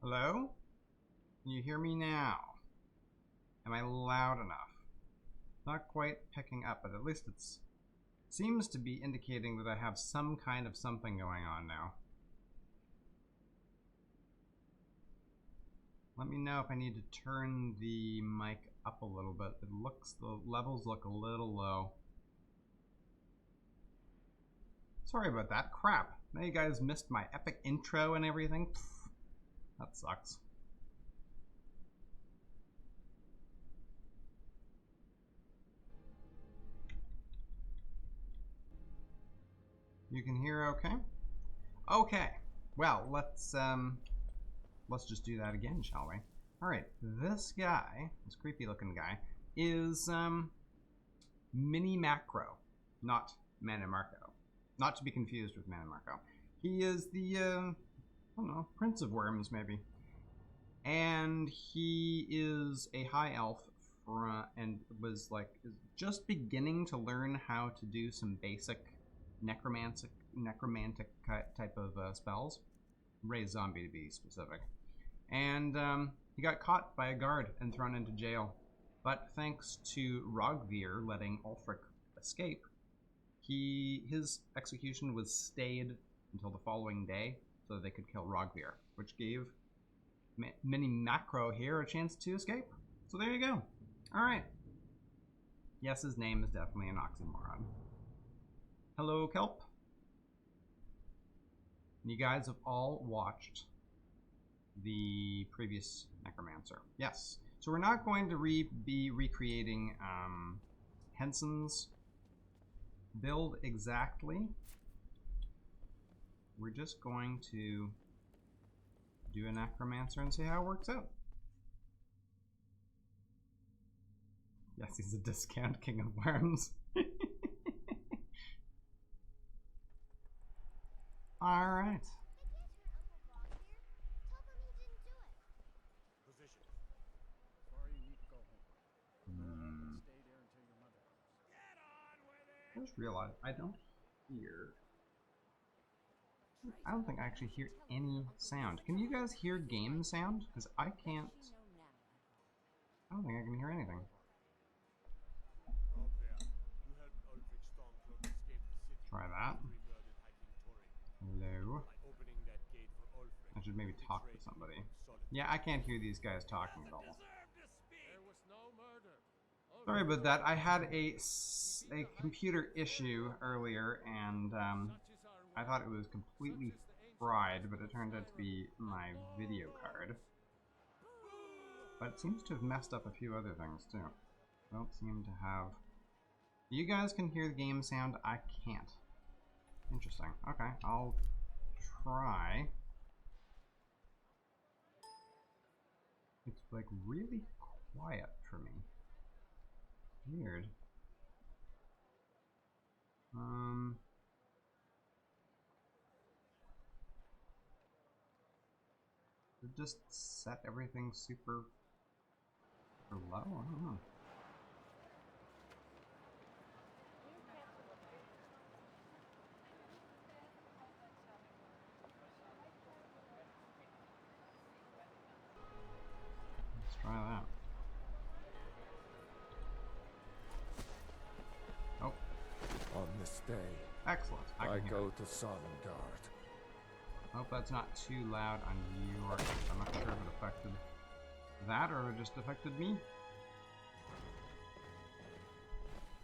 Hello? Can you hear me now? Am I loud enough? Not quite picking up, but at least it seems to be indicating that I have some kind of something going on now. Let me know if I need to turn the mic up a little bit. It looks, the levels look a little low. Sorry about that. Crap. Now you guys missed my epic intro and everything. Pfft, that sucks. You can hear okay? Okay. Well, let's just do that again, shall we? Alright, this guy, this creepy looking guy, is Mini Macro, not Mana Marco. Not to be confused with Mana Marco. He is the, I don't know, Prince of Worms, maybe. And he is a high elf and was like just beginning to learn how to do some basic necromantic type of spells. Raise zombie to be specific. And he got caught by a guard and thrown into jail. But thanks to Rogvir letting Ulfric escape, his execution was stayed until the following day so that they could kill Rogvir, which gave Mini Macro here a chance to escape. So there you go. Alright. Yes, his name is definitely an oxymoron. Hello, Kelp. You guys have all watched the previous Necromancer. Yes. So we're not going to be recreating Henson's build exactly. We're just going to do a Necromancer and see how it works out. Yes, he's a discount king of worms. Alright. I just realized I don't think I actually hear any sound. Can you guys hear game sound? Because I can't. I don't think I can hear anything. Try that. Hello. I should maybe talk to somebody. Yeah, I can't hear these guys talking at all. Sorry about that. I had a computer issue earlier, and I thought it was completely fried, but it turned out to be my video card. But it seems to have messed up a few other things too. Don't seem to have... You guys can hear the game sound, I can't. Interesting. Okay, I'll try. It's like really quiet for me. Weird. Just set everything super low? I don't know. Let's try that. Oh. On this day, Excellent. I go to Sonnengard. Hope that's not too loud on your end. I'm not sure if it affected that or it just affected me.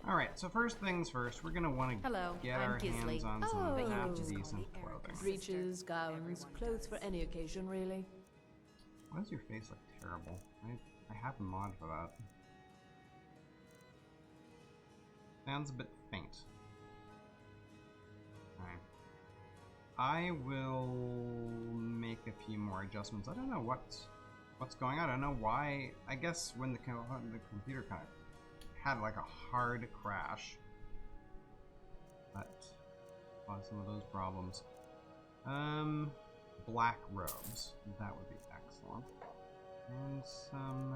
Alright, so first things first, we're gonna want to get our hands on some half decent clothing. Breeches, gowns, clothes for any occasion, really. Why does your face look terrible? I have a mod for that. Sounds a bit faint. Alright. I will make a few more adjustments. I don't know what's going on. I don't know why. I guess when the computer kind of had like a hard crash, that caused some of those problems. Black robes. That would be excellent. And some.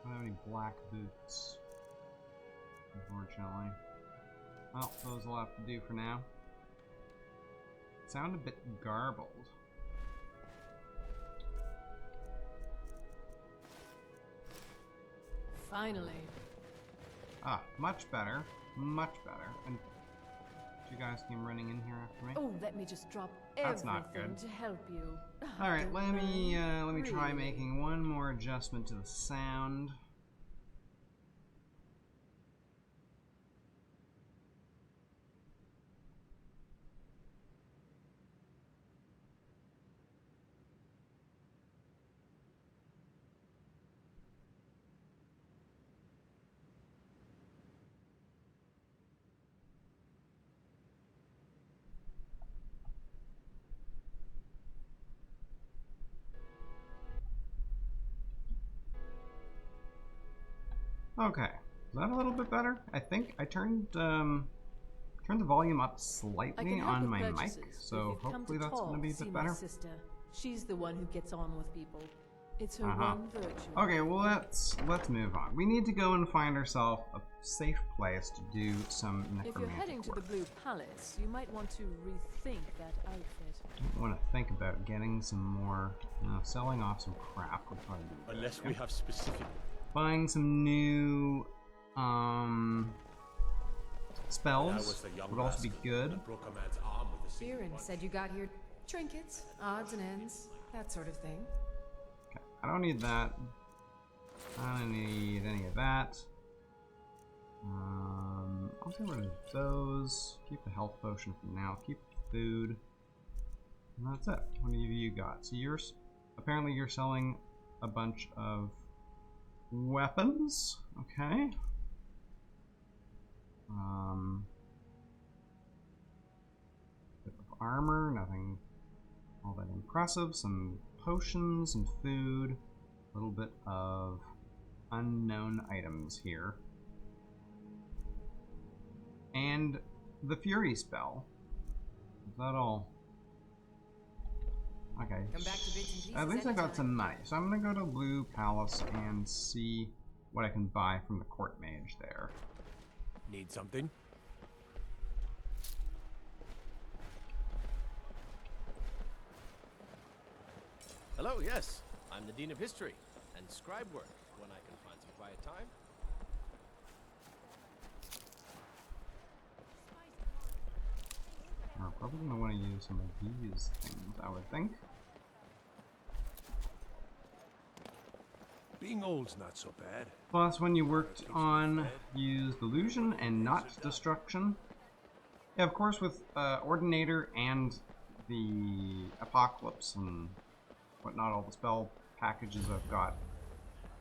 I don't have any black boots, unfortunately. Well, those will have to do for now. Sound a bit garbled. Finally. Ah, much better. Much better. And you guys came running in here after me? Oh, let me just drop That's not good. everything to help you. Alright, let me try making one more adjustment to the sound. Okay, is that a little bit better? I think I turned the volume up slightly on my mic, so hopefully that's going to be a bit better. Sister. She's the one who gets on with people. It's her one virtue. Okay, well let's move on. We need to go and find ourselves a safe place to do some necromancy. If you're heading to the Blue Palace, you might want to rethink that outfit. I don't want to think about getting some more, selling off some crap would probably be good. Unless we have specific. Buying some new spells would also be good. Kieran said you got here trinkets, odds and ends, that sort of thing. Okay, I don't need that. I don't need any of that. I'll get rid of those. Keep the health potion for now. Keep the food. And that's it. What have you got? So apparently you're selling a bunch of weapons, okay. Bit of armor, nothing all that impressive. Some potions and food. A little bit of unknown items here. And the Fury spell. Is that all? Okay, at least I got some money, so I'm gonna go to Blue Palace and see what I can buy from the court mage there. Need something? Hello, yes. I'm the Dean of History and scribe work when I can find some quiet time. We're probably gonna want to use some of these things, I would think. Being old's not so bad. Plus, when you worked on, use delusion and not destruction. Yeah, of course, with Ordinator and the Apocalypse and whatnot, all the spell packages I've got,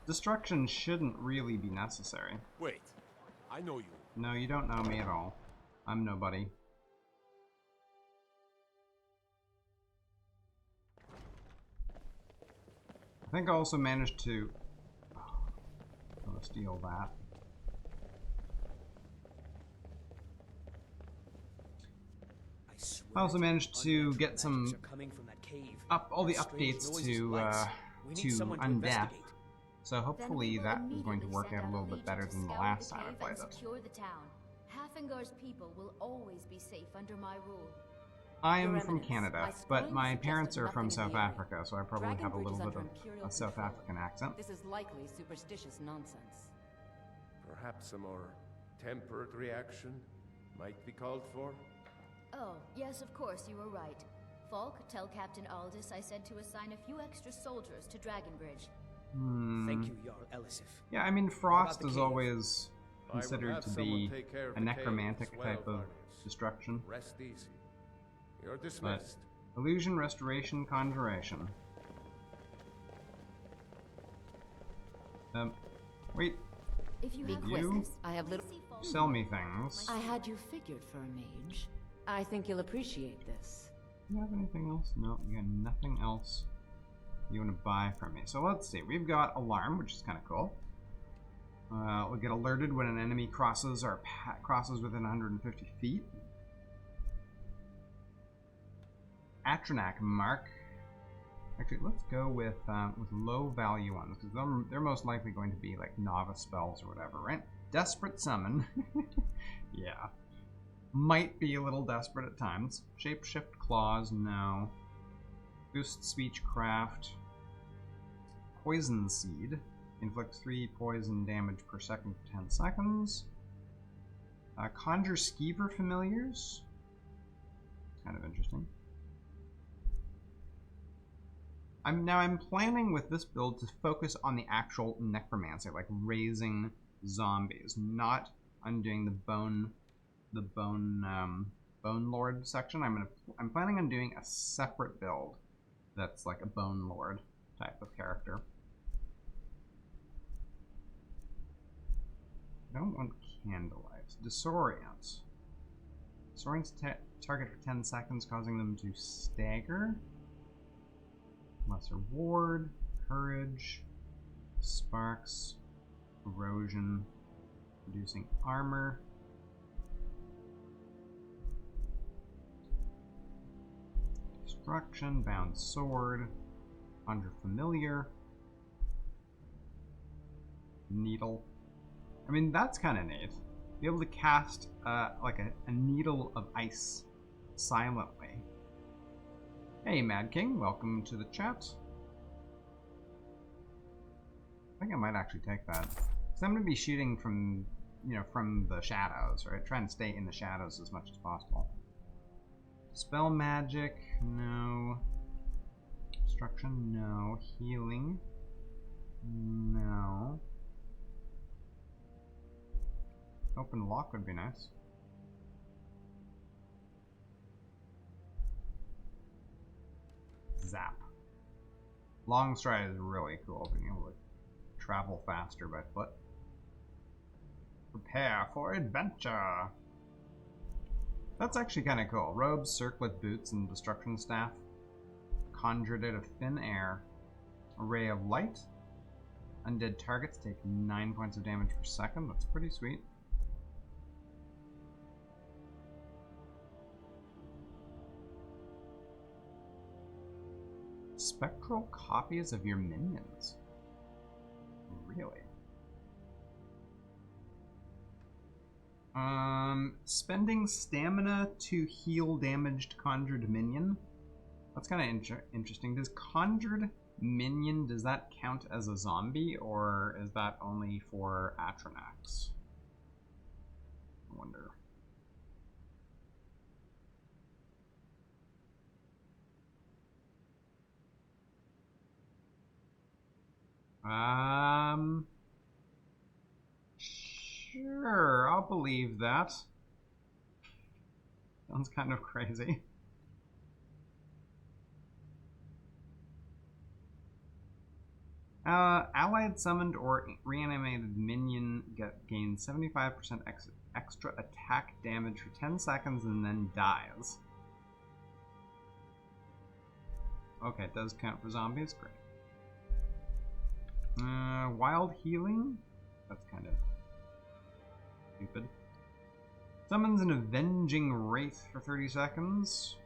destruction shouldn't really be necessary. Wait, I know you. No, you don't know me at all. I'm nobody. I think I also managed to... I'm gonna steal that. I also managed to get some all the updates to Undead. So hopefully that is going to work out a little bit better than the last time I played it. Secure the town. Hafingar's people will always be safe under my rule. I am from Canada, but my parents are from South Africa, so I probably have a little bit of a South African accent. This is likely superstitious nonsense. Perhaps a more tempered reaction might be called for? Oh, yes, of course, you were right. Falk, tell Captain Aldous I said to assign a few extra soldiers to Dragonbridge. Thank you, Jarl Elisif. Yeah, I mean, Frost is always considered to be a necromantic type of destruction. Rest easy. You're dismissed. But illusion, restoration, conjuration. Wait. If you have You business, I have little. sell me things. I had you figured for a mage. I think you'll appreciate this. Do you have anything else? No, you got nothing else you want to buy from me. So let's see. We've got Alarm, which is kind of cool. We'll get alerted when an enemy crosses within 150 feet. Atronak Mark. Actually, let's go with low value ones, because they're most likely going to be like novice spells or whatever, right? Desperate Summon. Yeah. Might be a little desperate at times. Shapeshift Claws, no. Boost Speechcraft. Poison Seed. Inflicts 3 poison damage per second for 10 seconds. Conjure Skeever Familiars. Kind of interesting. I'm planning with this build to focus on the actual necromancy, like raising zombies, not undoing the bone lord section. I'm planning on doing a separate build that's like a bone lord type of character. I don't want Candlelight. Disorient. Disorients target for 10 seconds, causing them to stagger. Lesser Ward, Courage, Sparks, Erosion, reducing armor. Destruction, Bound Sword, Conjure Familiar, Needle. I mean, that's kind of neat. Be able to cast like a needle of ice silently. Hey, Mad King, welcome to the chat. I think I might actually take that. So I'm going to be shooting from, from the shadows, right? Trying to stay in the shadows as much as possible. Spell Magic, no. Destruction, no. Healing, no. Open Lock would be nice. Zap. Long Stride is really cool, being able to travel faster by foot. Prepare for adventure. That's actually kind of cool. Robes, Circlet Boots, and Destruction Staff. Conjured out of thin air. Array of Light. Undead targets take 9 points of damage per second. That's pretty sweet. Spectral copies of your minions. Really? Spending stamina to heal damaged conjured minion. That's kind of interesting. Does conjured minion, does that count as a zombie, or is that only for Atronax? I wonder. Sure, I'll believe that. Sounds kind of crazy. Allied summoned or reanimated minion gains 75% extra attack damage for 10 seconds and then dies. Okay, it does count for zombies. Great. Wild healing? That's kind of stupid. Summons an avenging wraith for 30 seconds.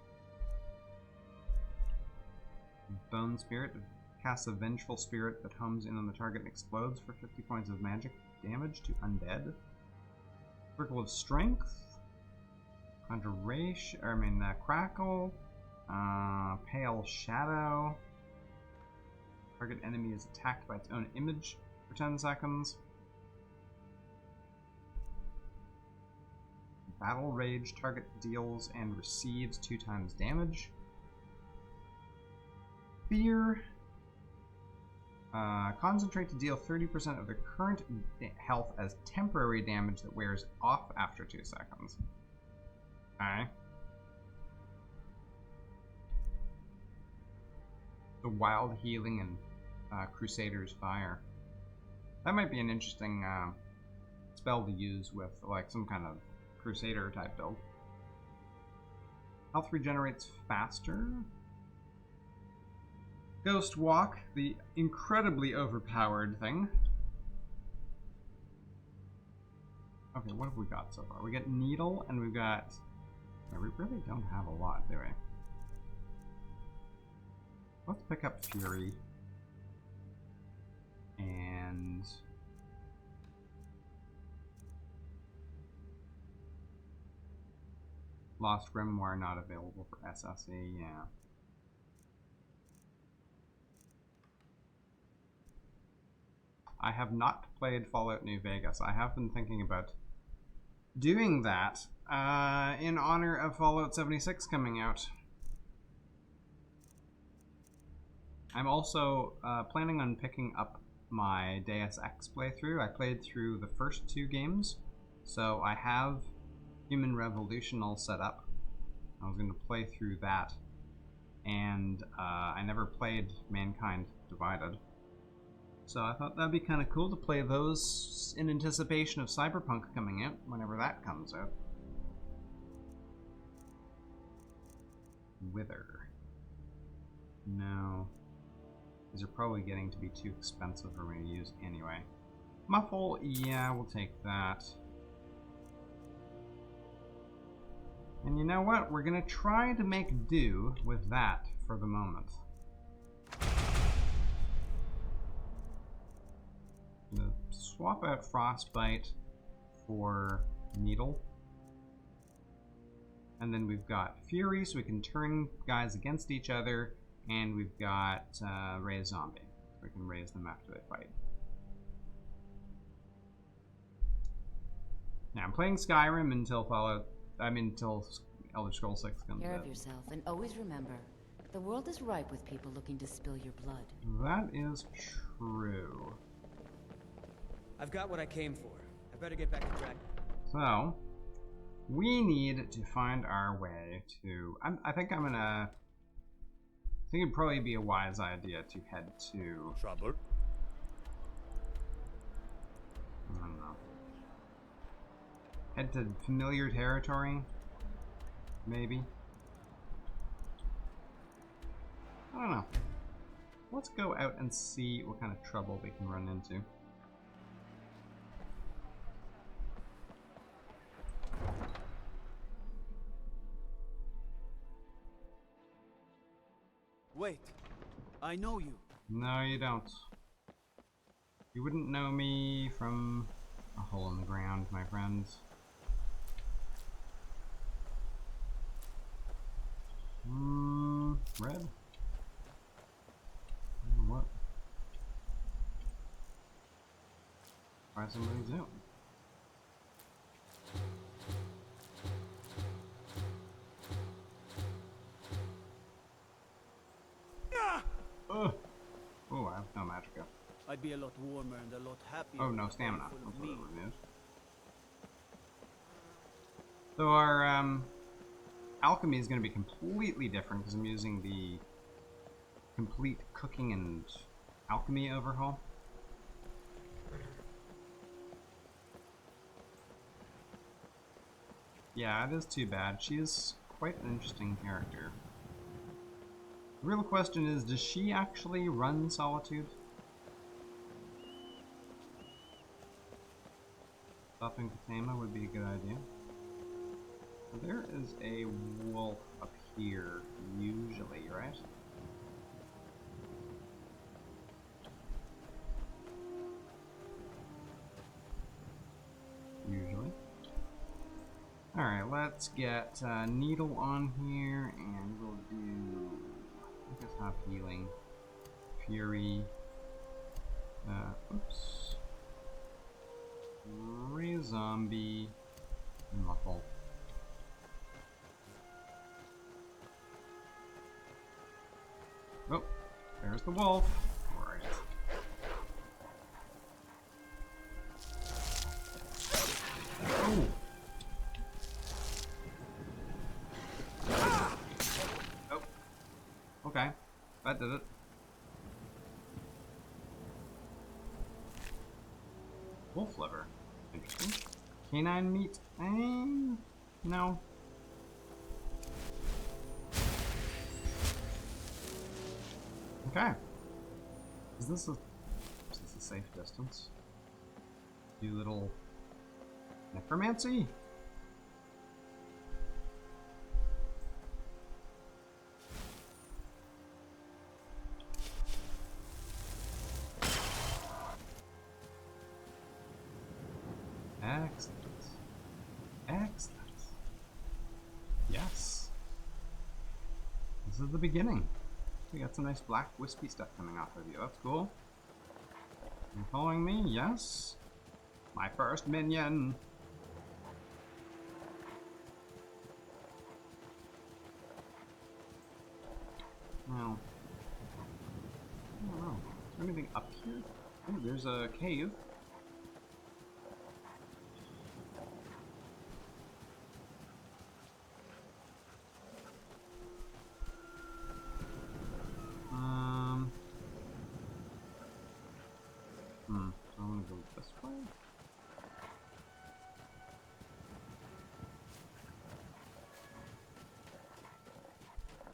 Bone spirit. Casts a vengeful spirit that homes in on the target and explodes for 50 points of magic damage to undead. Circle of strength. Conjuration. Crackle. Pale shadow. Target enemy is attacked by its own image for 10 seconds. Battle rage. Target deals and receives 2 times damage. Fear. Concentrate to deal 30% of the current health as temporary damage that wears off after 2 seconds. Okay. The wild healing and Crusader's Fire. That might be an interesting spell to use with like some kind of Crusader type build. Health regenerates faster. Ghost Walk, the incredibly overpowered thing. Okay, what have we got so far? We got Needle, and we've got... we really don't have a lot, do we? Let's pick up Fury. And... Lost Grimoire not available for SSE, yeah. I have not played Fallout New Vegas. I have been thinking about doing that in honor of Fallout 76 coming out. I'm also planning on picking up my Deus Ex playthrough. I played through the first 2 games, so I have Human Revolution all set up. I was going to play through that, and I never played Mankind Divided. So I thought that'd be kind of cool to play those in anticipation of Cyberpunk coming out, whenever that comes out. Wither. No. These are probably getting to be too expensive for me to use anyway. Muffle, yeah, we'll take that. And you know what? We're gonna try to make do with that for the moment. I'm gonna swap out Frostbite for Needle. And then we've got Fury, so we can turn guys against each other. And we've got Raise Zombie, so we can raise them after they fight. Now I'm playing Skyrim until until Elder Scrolls 6 comes out. Take care of yourself, and always remember, the world is ripe with people looking to spill your blood. That is true. I've got what I came for. I better get back to Dragon. So, we need to find our way to... I think it'd probably be a wise idea to head to... Trouble? I don't know. Head to familiar territory? Maybe? I don't know. Let's go out and see what kind of trouble we can run into. Wait, I know you. No, you don't. You wouldn't know me from a hole in the ground, my friends. Red? What? Try somebody's out. Oh, I have no magicka. I'd be a lot warmer and a lot happier. Oh, no stamina. Full of That's what me. it is. So our Alchemy is going to be completely different because I'm using the complete cooking and alchemy overhaul. Yeah, it is too bad. She is quite an interesting character. The real question is, does she actually run Solitude? Stopping Katama would be a good idea. There is a wolf up here, usually, right? Usually. Alright, let's get Needle on here, and we'll do... I guess half healing. Fury. Oops. Zombie. And Muffle. Oh, there's the wolf. Alright. Oh! Oh. Okay. That did it. Wolf liver. Interesting. Canine meat? No. Okay. Is this a safe distance? Do little necromancy? Excellent. Excellent. Yes. This is the beginning. We got some nice black wispy stuff coming off of you. That's cool. You following me? Yes. My first minion. Now, I don't know. Is there anything up here? Oh, there's a cave. I want to go this way.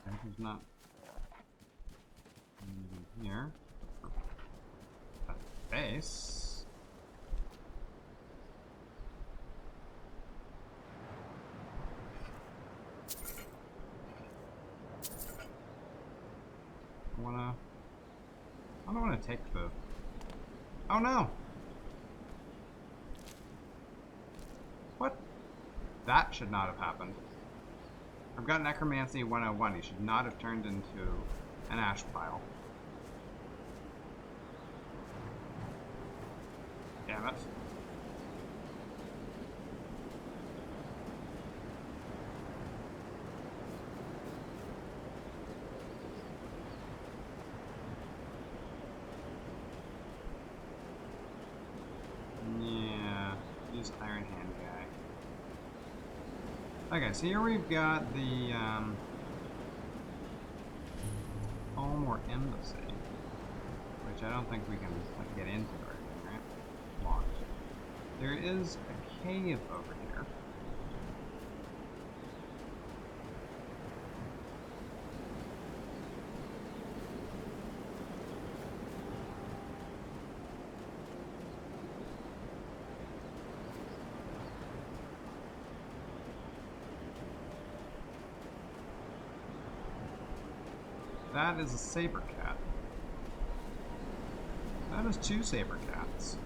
Okay, there's not anything here. That base. I don't wanna take the... Oh no! What? That should not have happened. I've got Necromancy 101. He should not have turned into an ash pile. Damn it. Yeah, use Iron Hand guy. Okay, so here we've got the Home or Embassy, which I don't think we can like, get into or anything, right? Locked. There is a cave over here. That is a saber cat. That is 2 saber cats.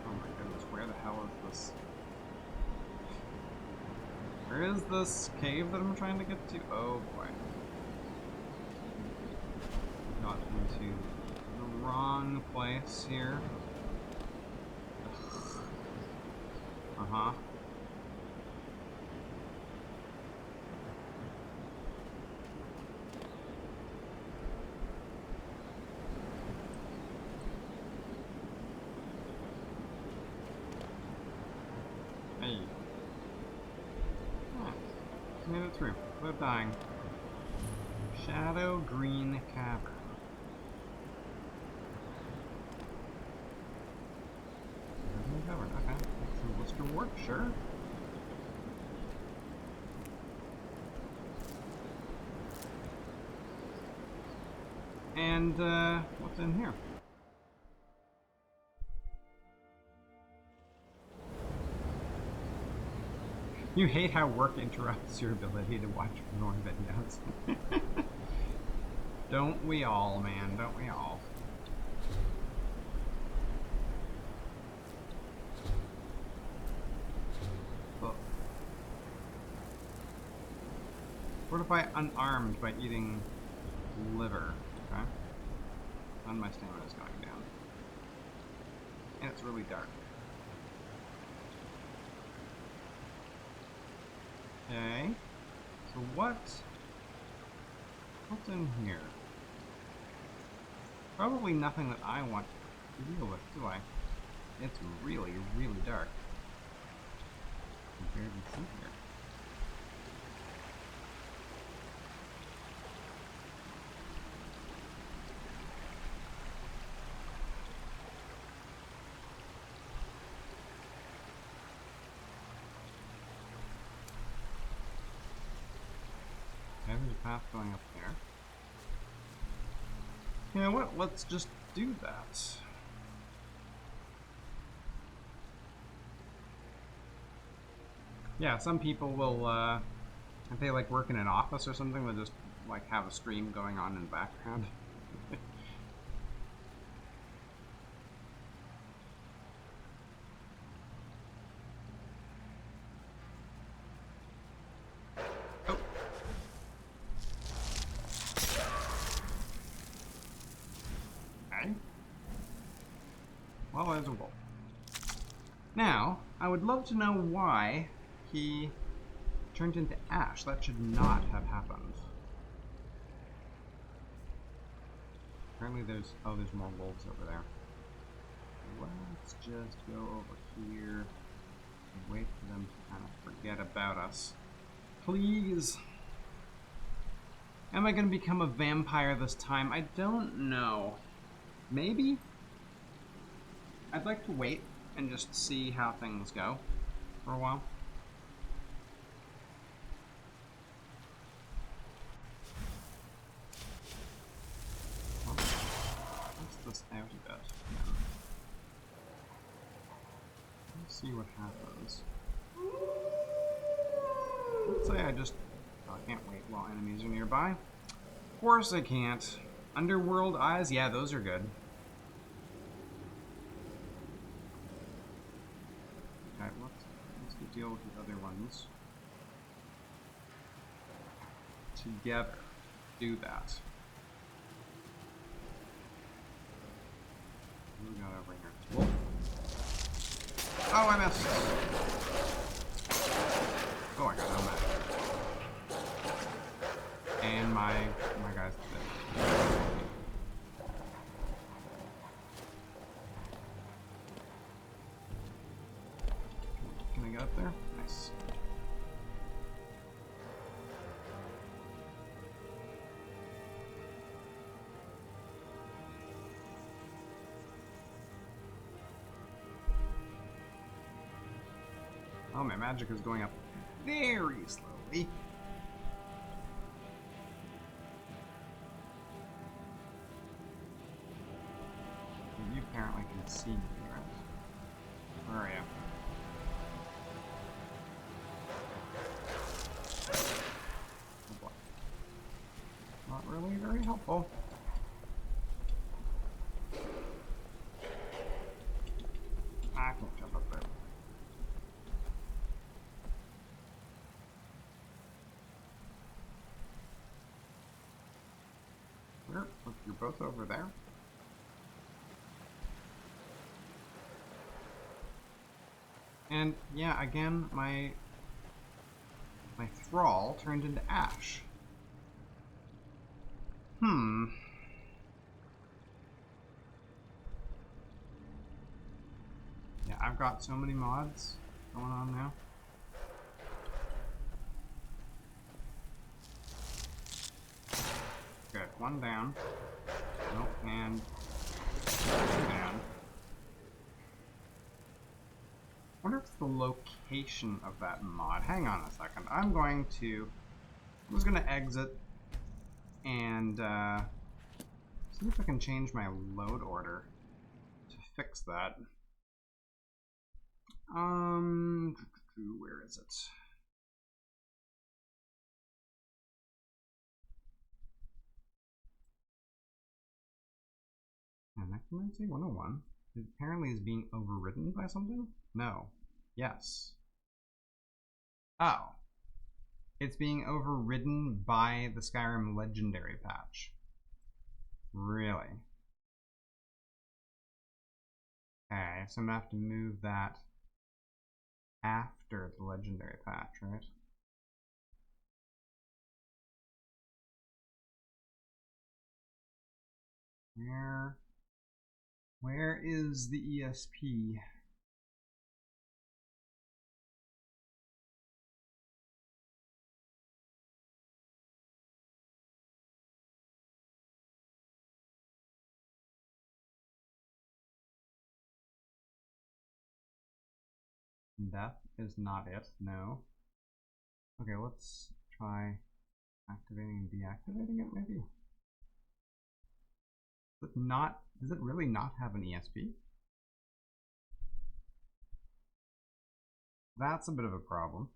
Oh my goodness, where the hell is this? Where is this cave that I'm trying to get to? Oh boy. Got into the wrong place here. Uh-huh. it through without dying. Shadow Green Cavern. Cavern, okay. Some blister wart, sure. And, what's in here? You hate how work interrupts your ability to watch more videos. Don't we all, man? Don't we all? Ugh. What if I unarmed by eating liver? Okay. And my stamina is going down. And it's really dark. Okay. So what's in here? Probably nothing that I want to deal with, do I? It's really, really dark. I can barely see here. There's a path going up there. You know what? Let's just do that. Yeah, some people will, if they like work in an office or something, they'll just like have a stream going on in the background. Well, there's a wolf. Now, I would love to know why he turned into ash. That should not have happened. Apparently there's more wolves over there. Let's just go over here and wait for them to kind of forget about us. Please. Am I going to become a vampire this time? I don't know. Maybe? I'd like to wait and just see how things go for a while. Let's this out a bit. Let's see what happens. Let's say I just... Oh, I can't wait while enemies are nearby. Of course I can't. Underworld eyes? Yeah, those are good. Okay, let's go deal with the other ones. Together. Do that. What do we got over here? Wolf. Oh, I missed. Oh, I got no match. And my guy's dead. Can I get up there? Nice. Oh, my magic is going up very slowly. You apparently can see me, right? Where are you? Oh boy. Not really very helpful. I can't jump up there. Look, you're both over there. And yeah, again, my thrall turned into ash. Yeah, I've got so many mods going on now. one down. Nope, and two down. I wonder if it's the location of that mod. Hang on a second. I'm just gonna exit and see if I can change my load order to fix that. Where is it? Necromancy 101. It apparently is being overridden by something? No. Yes. Oh. It's being overridden by the Skyrim Legendary patch. Really? Okay, so I'm gonna have to move that after the Legendary patch, right? Where is the ESP? Death is not it, no. Okay, let's try activating and deactivating it, maybe? Does it really not have an ESP? That's a bit of a problem.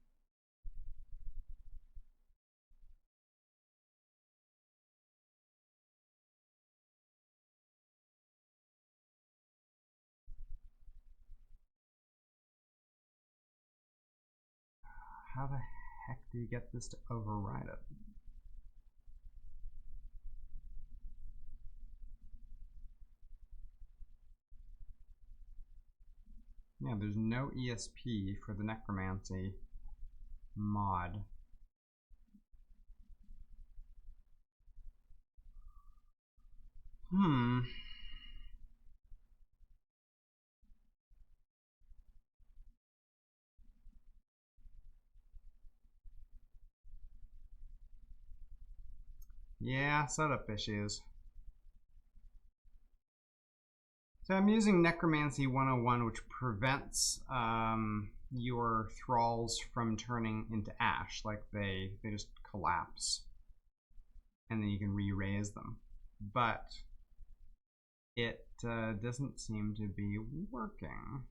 How the heck do you get this to override it? Yeah, there's no ESP for the Necromancy mod. Yeah, setup issues. So I'm using Necromancy 101, which prevents your thralls from turning into ash. Like they just collapse. And then you can re-raise them. But it doesn't seem to be working.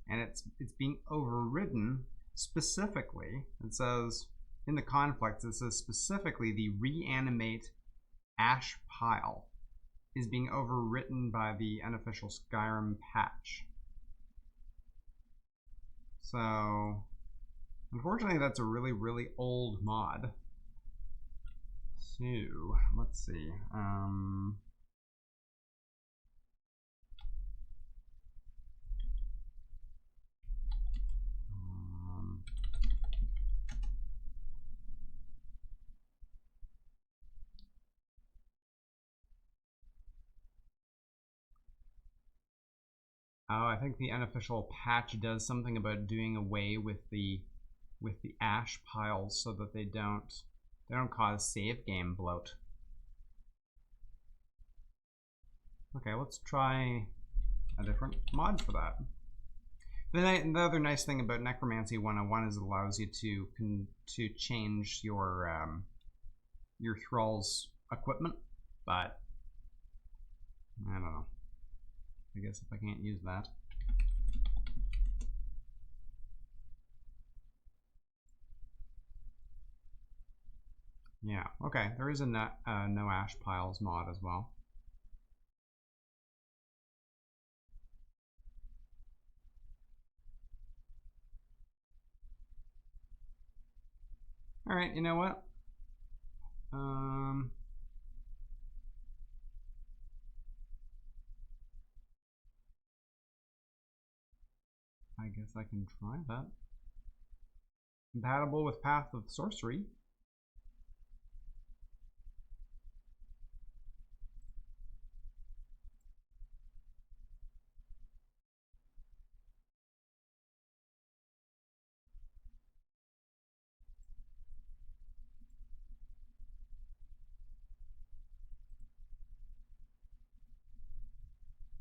And it's being overridden specifically. It says, in the conflicts, it says specifically the reanimate ash pile is being overwritten by the unofficial Skyrim patch. So, unfortunately, that's a really, really old mod. So, let's see. Oh, I think the unofficial patch does something about doing away with the ash piles so that they don't cause save game bloat. Okay, let's try a different mod for that. The other nice thing about Necromancy 101 is it allows you to change your thrall's equipment, but I don't know. I guess if I can't use that. Yeah, okay, there is a no ash piles mod as well. All right, you know what? I guess I can try that. Compatible with Path of Sorcery.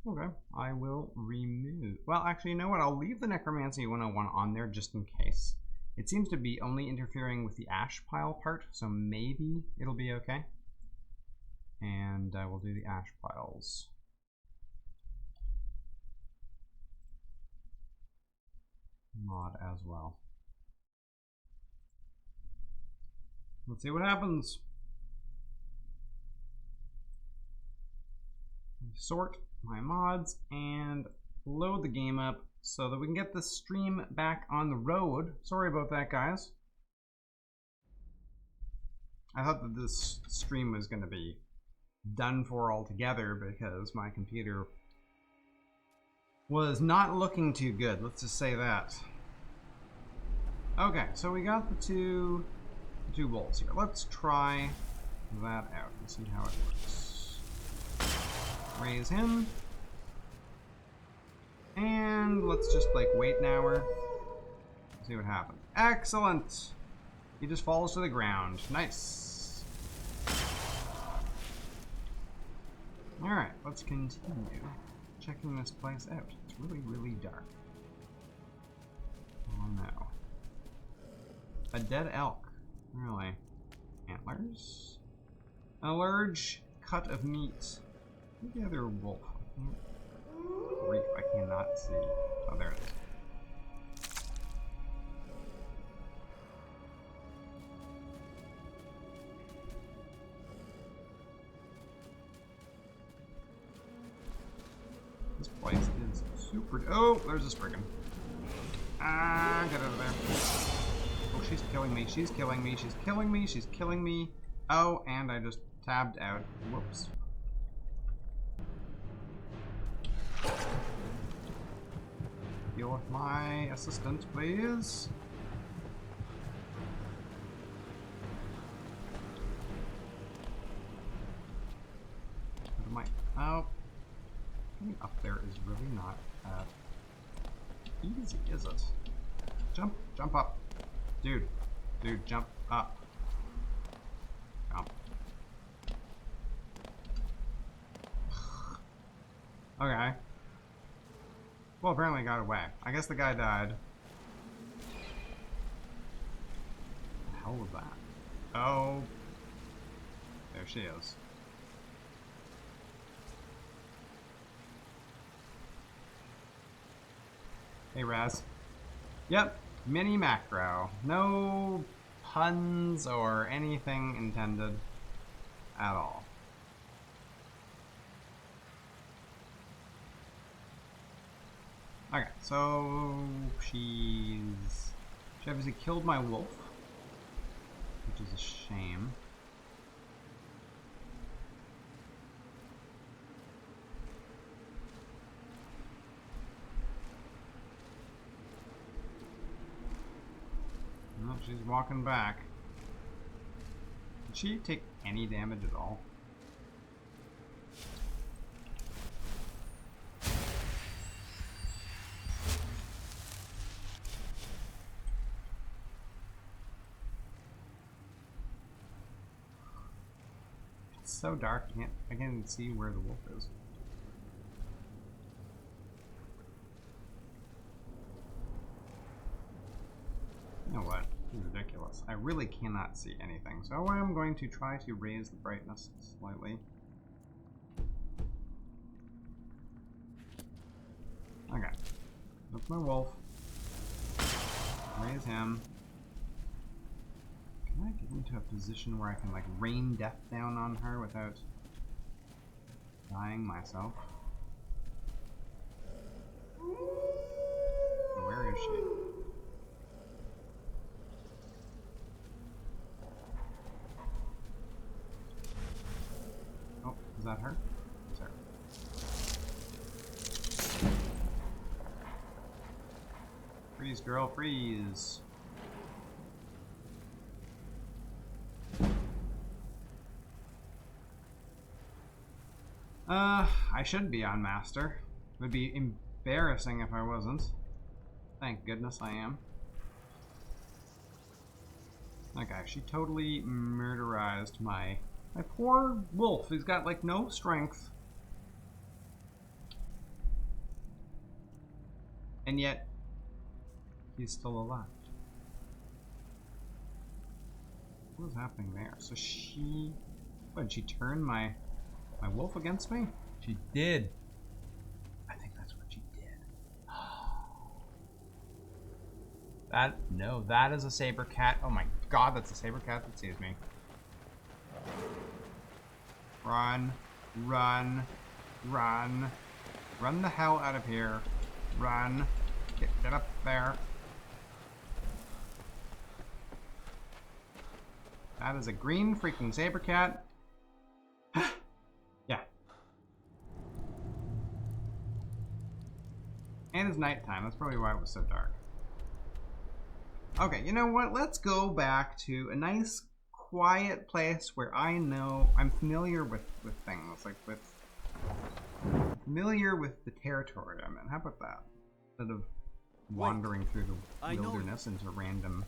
Okay, I will remove. Well, actually, you know what? I'll leave the Necromancy 101 on there just in case. It seems to be only interfering with the ash pile part, so maybe it'll be okay. And we'll do the ash piles. Mod as well. Let's see what happens. Sort my mods and load the game up so that we can get the stream back on the road. Sorry about that, guys. I thought that this stream was going to be done for altogether because my computer was not looking too good. Let's just say that. Okay, so we got the two bolts here. Let's try that out and see how it works. Raise him. And let's just like wait an hour. See what happens. Excellent! He just falls to the ground. Nice. Alright, let's continue checking this place out. It's really, really dark. Oh no. A dead elk. Really? Antlers? A large cut of meat. Where's the other wolf? Grief, I cannot see. Oh, there it is. This place is super. Oh, there's a spriggan. Ah, get out of there. Oh, she's killing me. She's killing me. She's killing me. She's killing me. Oh, and I just tabbed out. Whoops. Deal with my assistant, please. Oh, getting up there is really not that easy, is it? Jump up, dude, jump up. Jump. Okay. Well, apparently it got away. I guess the guy died. What the hell was that? Oh. There she is. Hey, Raz. Yep, mini macro. No puns or anything intended at all. Okay, so she obviously killed my wolf, which is a shame. No, she's walking back. Did she take any damage at all? It's so dark, I can't even see where the wolf is. You know what? This is ridiculous. I really cannot see anything, so I'm going to try to raise the brightness slightly. Okay. That's my wolf. Raise him. Can I get into a position where I can like rain death down on her without dying myself? Where is she? Oh, is that her? It's her. Freeze, girl, freeze. I should be on master. It would be embarrassing if I wasn't. Thank goodness I am. Okay, she totally murderized my poor wolf. He's got like no strength. And yet, he's still alive. What was happening there? So she... What, did she turn my wolf against me? She did. I think that's what she did. No, that is a saber cat. Oh my god, that's a saber cat that sees me. Run, run, run. Run the hell out of here. Run. Get up there. That is a green freaking saber cat. Yeah. And it's nighttime. That's probably why it was so dark. Okay, you know what? Let's go back to a nice, quiet place where I know I'm familiar with things. Like, familiar with the territory I'm in. How about that? Instead of wandering through the wilderness into random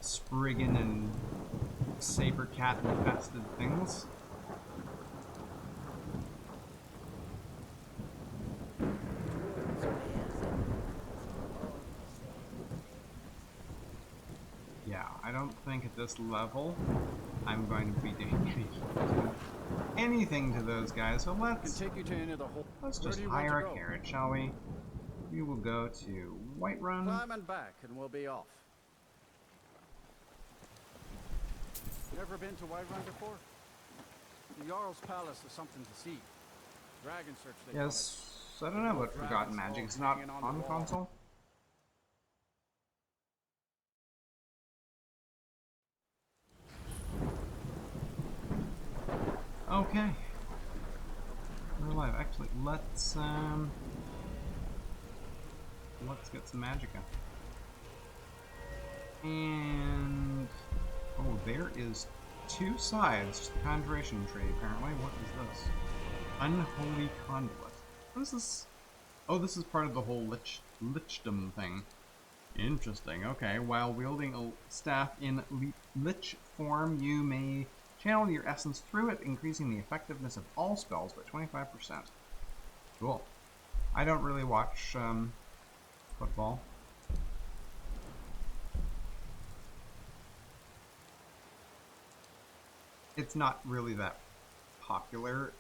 Spriggan and saber cat infested things. Yeah, I don't think at this level I'm going to be doing anything to those guys, so let's just hire a carriage, shall we? We will go to Whiterun. Climb and back and we'll be off. Never been to Whiterun before? The Jarl's Palace is something to see. Dragon search they Yes, I don't know what Forgotten Magic is not on console. Okay. We're alive. Actually, let's get some magicka. And oh, there is two sides to the conjuration tree, apparently. What is this? Unholy conduit. What is this? Oh, this is part of the whole lichdom thing. Interesting. Okay, while wielding a staff in lich form, you may channel your essence through it, increasing the effectiveness of all spells by 25%. Cool. I don't really watch football. It's not really that popular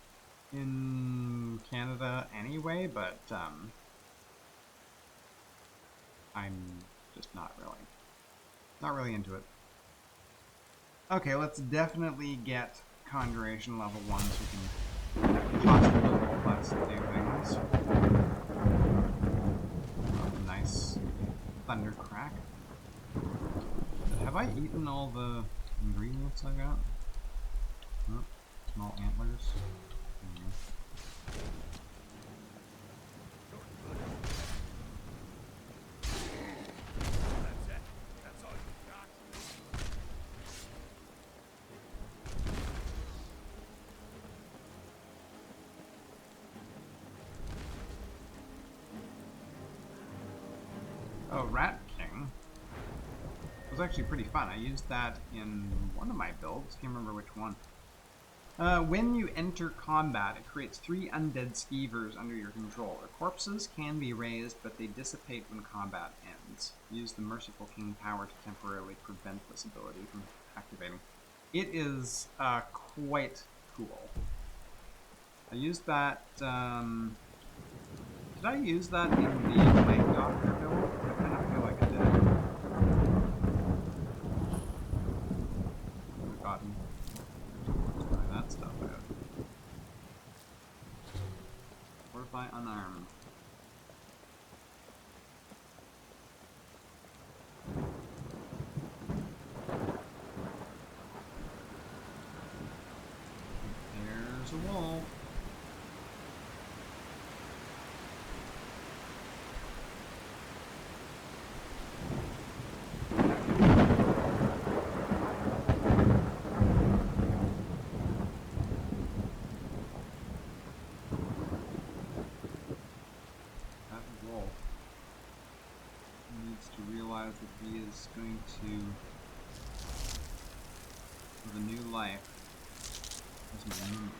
in Canada anyway, but I'm just not really into it. Okay, let's definitely get Conjuration level 1 so we can possibly roll less to do things. Oh, nice thunder crack. Have I eaten all the ingredients I got? Oh, small antlers. Oh, Rat King was actually pretty fun. I used that in one of my builds. Can't remember which one. When you enter combat, it creates 3 undead skeevers under your control. Their corpses can be raised, but they dissipate when combat ends. Use the Merciful King power to temporarily prevent this ability from activating. It is quite cool. I used that. Did I use that in the Plague Doctor build? I kind of feel like I did. I've forgotten. Try that stuff out. Fortify unarmed. There's a wall. That he is going to, with a new life, as a moon.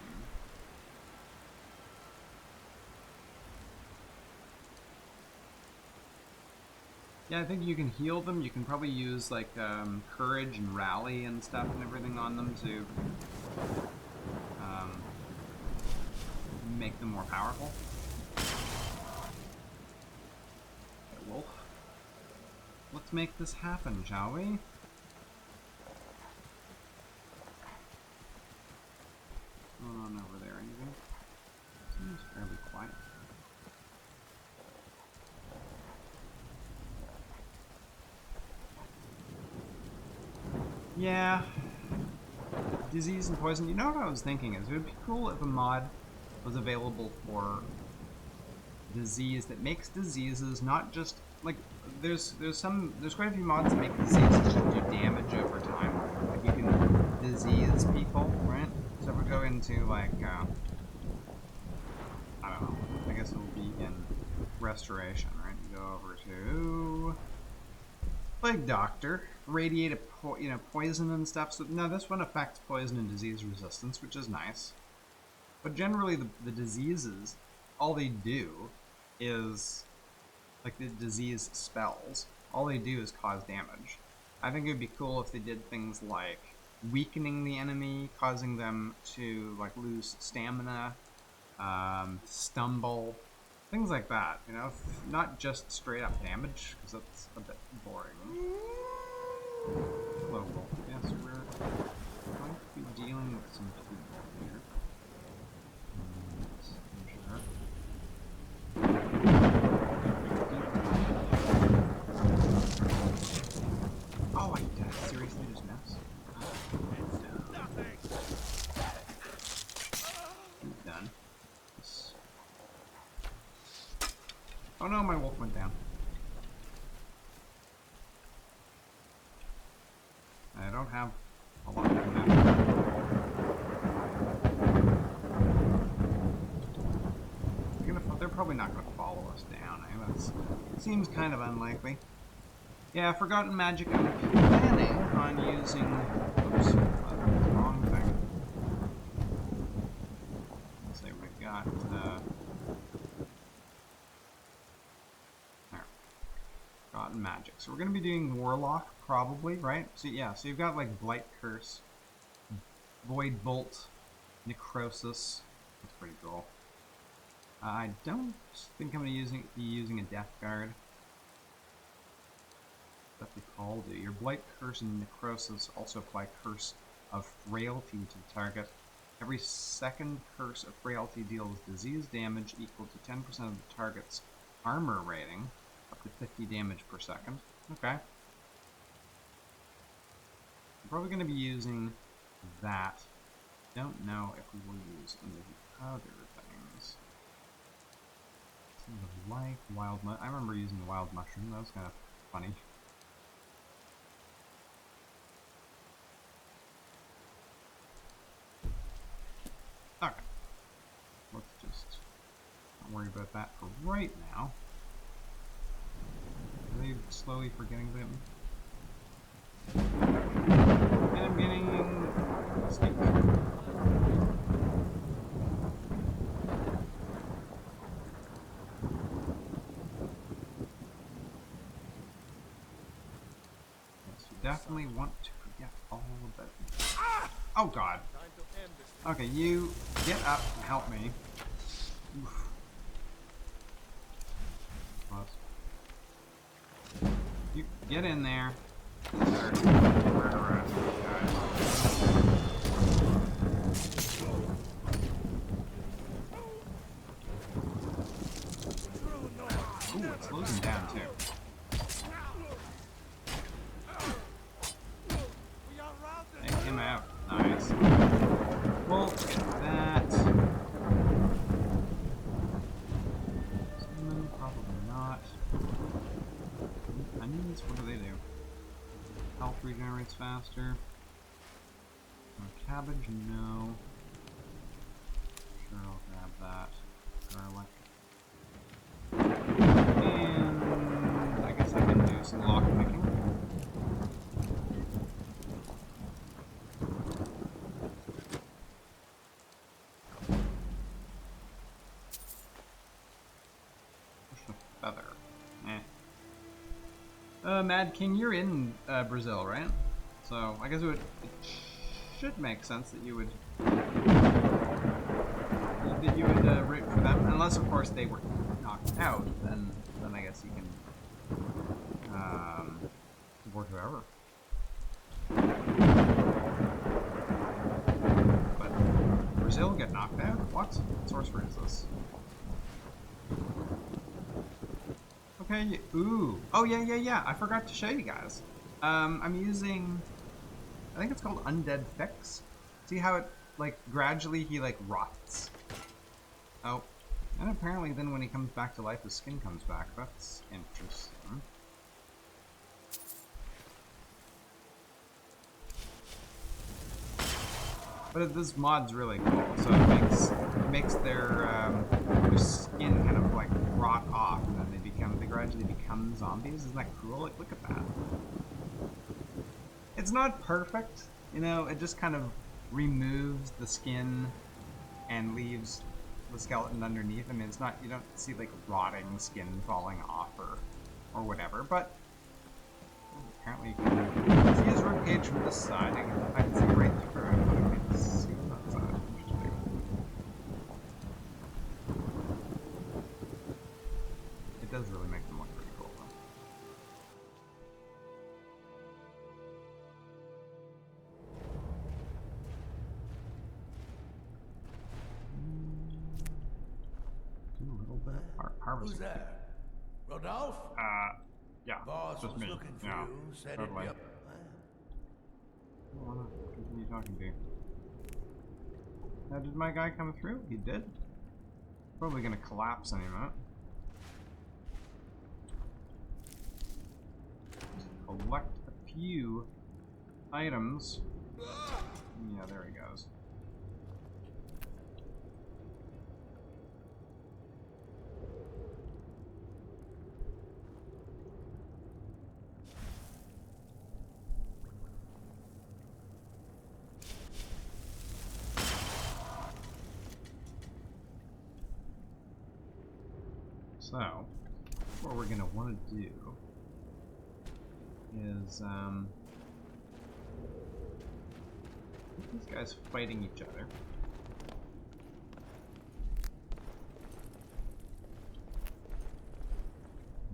Yeah, I think you can heal them. You can probably use like courage and rally and stuff and everything on them to make them more powerful. Okay, Wolf. Let's make this happen, shall we? What's going on over there? Anything? Seems fairly quiet. Yeah. Disease and poison. You know what I was thinking is it would be cool if a mod was available for disease that makes diseases not just like there's quite a few mods that make diseases just do damage over time. Like you can disease people, right? So if we go into like I don't know. I guess it'll be in restoration, right? You go over to Plague Doctor, radiate a poison and stuff. So now this one affects poison and disease resistance, which is nice. But generally, the diseases, all they do is like the disease spells. All they do is cause damage. I think it would be cool if they did things like weakening the enemy, causing them to like lose stamina, stumble. Things like that, you know, not just straight up damage, because that's a bit boring. Local. Yes, we're going to be dealing with some people here. Sure. Oh, I seriously just missed. He's done. Oh no, my wolf went down. I don't have a lot of that. They're probably not going to follow us down. That seems kind of unlikely. Yeah, Forgotten Magic. I'm planning on using. Oops, wrong thing. Let's say we've got. Forgotten Magic. So we're going to be doing Warlock, probably, right? So yeah, so you've got like Blight Curse, Void Bolt, Necrosis. That's pretty cool. I don't think I'm going to be using a Death Guard. But they all do. Your Blight Curse and Necrosis also apply Curse of Frailty to the target. Every second Curse of Frailty deals disease damage equal to 10% of the target's armor rating. Up to 50 damage per second. Okay. I'm probably going to be using that. Don't know if we will use any of the other things. Seems like wild I remember using the wild mushroom. That was kind of funny. Okay. Let's just not worry about that for right now. Are they slowly forgetting about me? And I'm getting sneak. Yes, you definitely want to forget all about me. Oh god. Okay, you get up and help me. Oof. You get in there. Start murder us, guys. Ooh, it slows him down too. Take him out. Nice. Well, that. Probably not. Onions, what do they do? Health regenerates faster. Cabbage, no. Sure, I'll grab that. Garlic. And I guess I can do some lockpicking. Push a feather. Eh. Mad King, you're in Brazil, right? So I guess it should make sense that you would root for them, unless of course they were knocked out. Then I guess you can support whoever. But Brazil get knocked out? What sorcerer is this? Okay, ooh. Oh, yeah. I forgot to show you guys. I'm using, I think it's called Undead FX. See how it, like, gradually he, like, rots? Oh. And apparently then when he comes back to life, his skin comes back. That's interesting. But this mod's really cool, so it makes their skin kind of like rot off, and then they gradually become zombies. Isn't that cool? Like, look at that. It's not perfect, you know. It just kind of removes the skin and leaves the skeleton underneath. I mean, it's not, you don't see like rotting skin falling off or whatever, but apparently you can see his ribcage from this side. I can see right through it, but I can't see that side. Interesting. It does really make them look pretty cool, though. Do a little bit of harvesting. Who's there? Rodolphe? Yeah, Boss just was me. looking for Yeah, you, said totally. it'd I wanna continue talking to you. Now, did my guy come through? He did. Probably gonna collapse any minute. Just collect a few items. Yeah, there he goes. So, what we're gonna want to do is these guys fighting each other.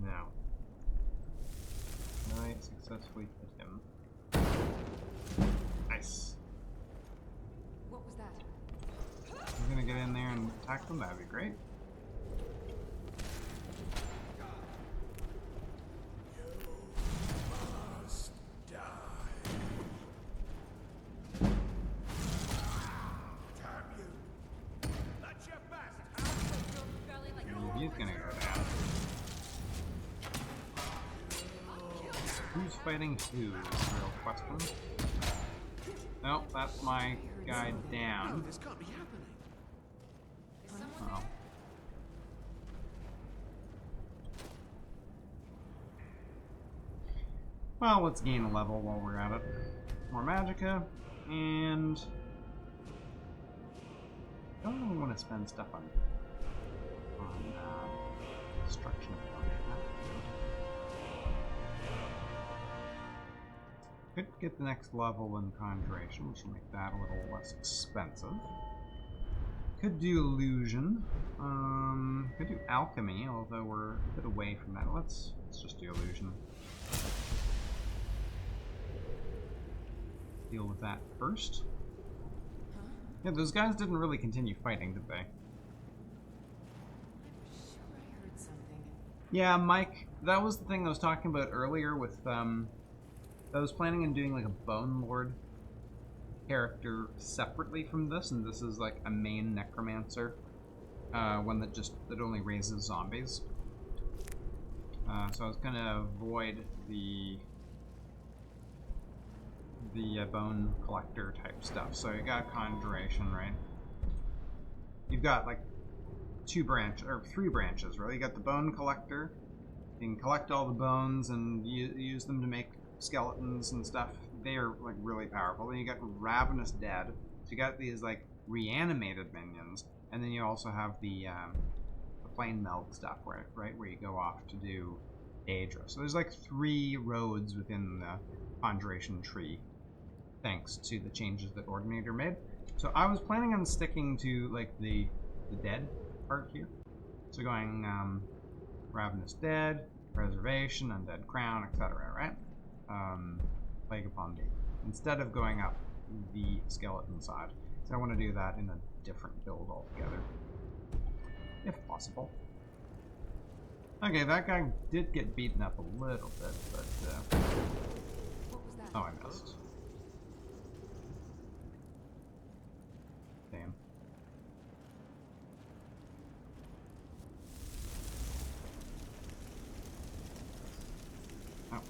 Now, can I successfully hit him? Nice. What was that? I'm gonna get in there and attack them. That'd be great. He's gonna go down. Who's fighting who is the real question. Nope, that's my guy down. This can't be happening. Oh. Well, let's gain a level while we're at it. More magicka, and I don't really want to spend stuff on destruction of could get the next level in Conjuration, which will make that a little less expensive. Could do Illusion. Could do Alchemy, although we're a bit away from that. Let's just do Illusion. Deal with that first. Yeah, those guys didn't really continue fighting, did they? Yeah, Mike, that was the thing I was talking about earlier with, I was planning on doing like a Bone Lord character separately from this, and this is like a main Necromancer, one that only raises zombies. So I was gonna avoid the Bone Collector type stuff. So you got Conjuration, right? You've got like three branches, really. You got the Bone Collector. You can collect all the bones and use them to make skeletons and stuff. They are like really powerful. Then you got Ravenous Dead. So you got these like reanimated minions, and then you also have the Plane Meld stuff, right? Where you go off to do Daedra. So there's like 3 roads within the Conjuration tree, thanks to the changes that Ordinator made. So I was planning on sticking to like the dead part here. So going Ravenous Dead, Preservation, Undead Crown, etc. Right? Plague upon thee. Instead of going up the skeleton side. So I want to do that in a different build altogether. If possible. Okay, that guy did get beaten up a little bit, but What was that? oh, I missed. Damn. Oh,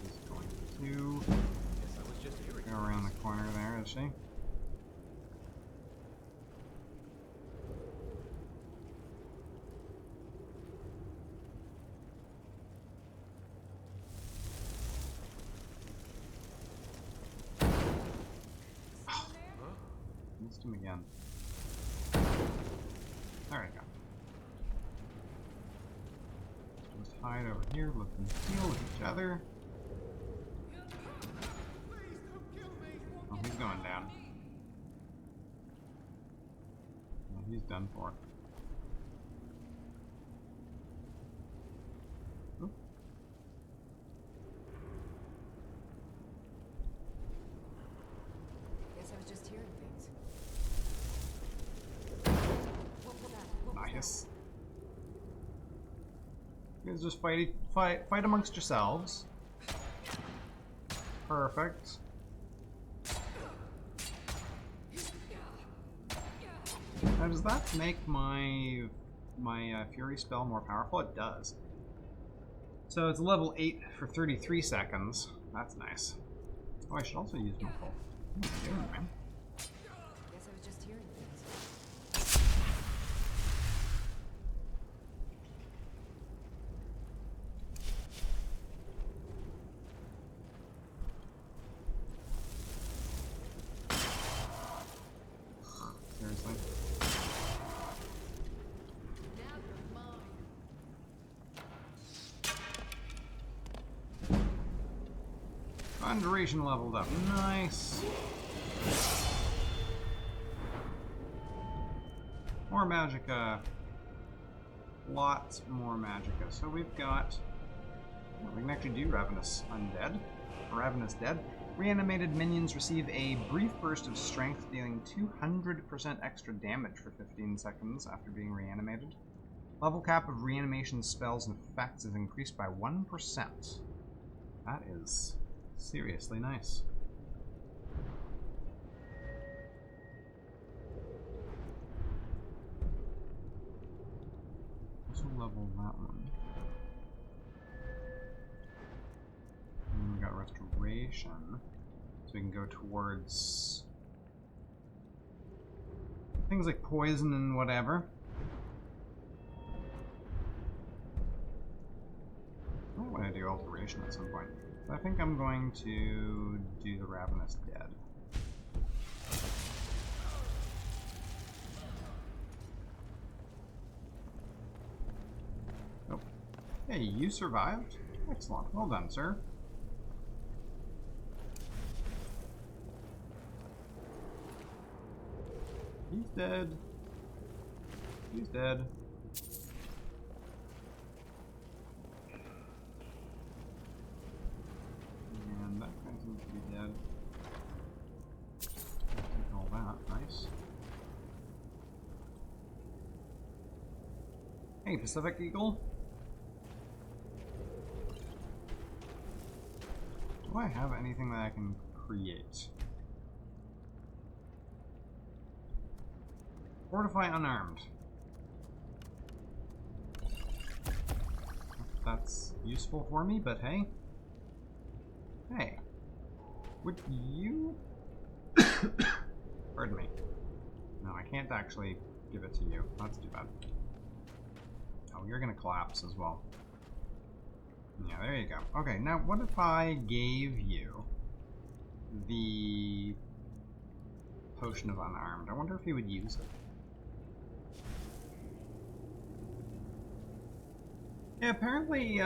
he's going to Guess I was just hearing. go around the corner there, is she? Missed him again. There we go. Just hide over here, look and deal with each other. Oh, he's going down. Well, he's done for. Oop. Guess I was just hearing things. Nice. You guys just fight amongst yourselves. Perfect. Now, does that make my Fury spell more powerful? It does. So it's level 8 for 33 seconds. That's nice. Oh, I should also use my full. What are you doing, man? Guess I was just hearing things. Seriously? Now you're mine. Conjuration leveled up. Nice. More magicka. Lots more magicka. So we've got... well, we can actually do Ravenous Undead. Ravenous Dead. Reanimated minions receive a brief burst of strength, dealing 200% extra damage for 15 seconds after being reanimated. Level cap of reanimation spells and effects is increased by 1%. That is seriously nice. Also level that one. And we got restoration, so we can go towards things like poison and whatever. I might want to do alteration at some point. But I think I'm going to do the Ravenous Dead. Oh. Hey, you survived? Excellent. Well done, sir. He's dead. He's dead. And that guy seems to be dead. Take all that. Nice. Hey, Pacific Eagle. Do I have anything that I can create? Fortify unarmed. That's useful for me, but hey. Hey. Would you... Pardon me. No, I can't actually give it to you. That's too bad. Oh, you're gonna collapse as well. Yeah, there you go. Okay, now what if I gave you the Potion of Unarmed? I wonder if he would use it. Yeah, apparently,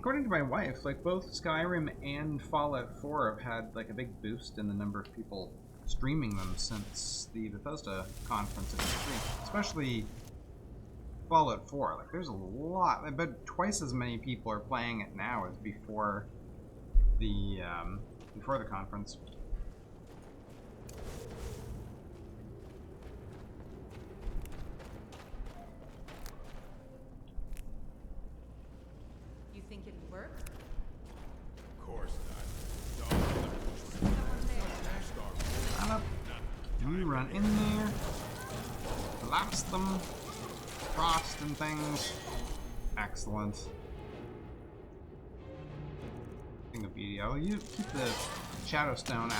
according to my wife, like both Skyrim and Fallout 4 have had like a big boost in the number of people streaming them since the Bethesda conference at E3, especially Fallout 4. Like there's a lot, I bet twice as many people are playing it now as before the conference. You think it'd work? Of course not. Run up. You run in there. Blast them. Frost and things. Excellent. Thing of beauty. Oh, you keep the Shadowstone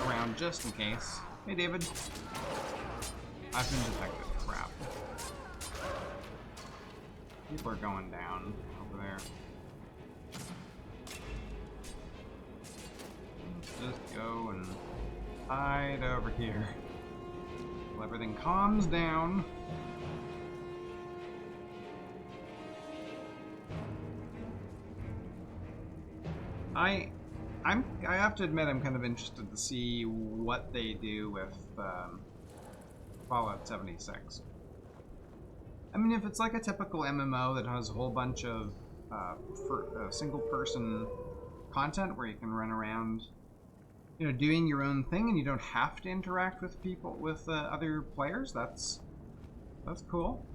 around just in case. Hey, David. I've been detected. Crap. People are going down over there. Let's just go and hide over here. Till everything calms down. I have to admit I'm kind of interested to see what they do with Fallout 76. I mean, if it's like a typical MMO that has a whole bunch of single-person content where you can run around, you know, doing your own thing and you don't have to interact with people, with other players, that's cool.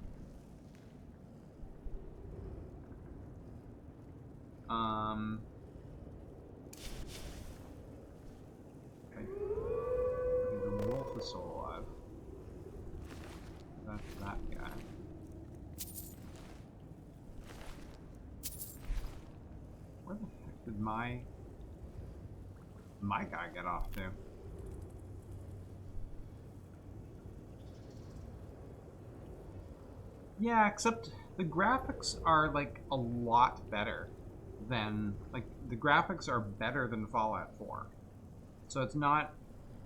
Okay. The wolf is still alive. That's that guy. Where the heck did my guy get off to? Yeah, except the graphics are like a lot better than, like, the graphics are better than Fallout 4. So it's not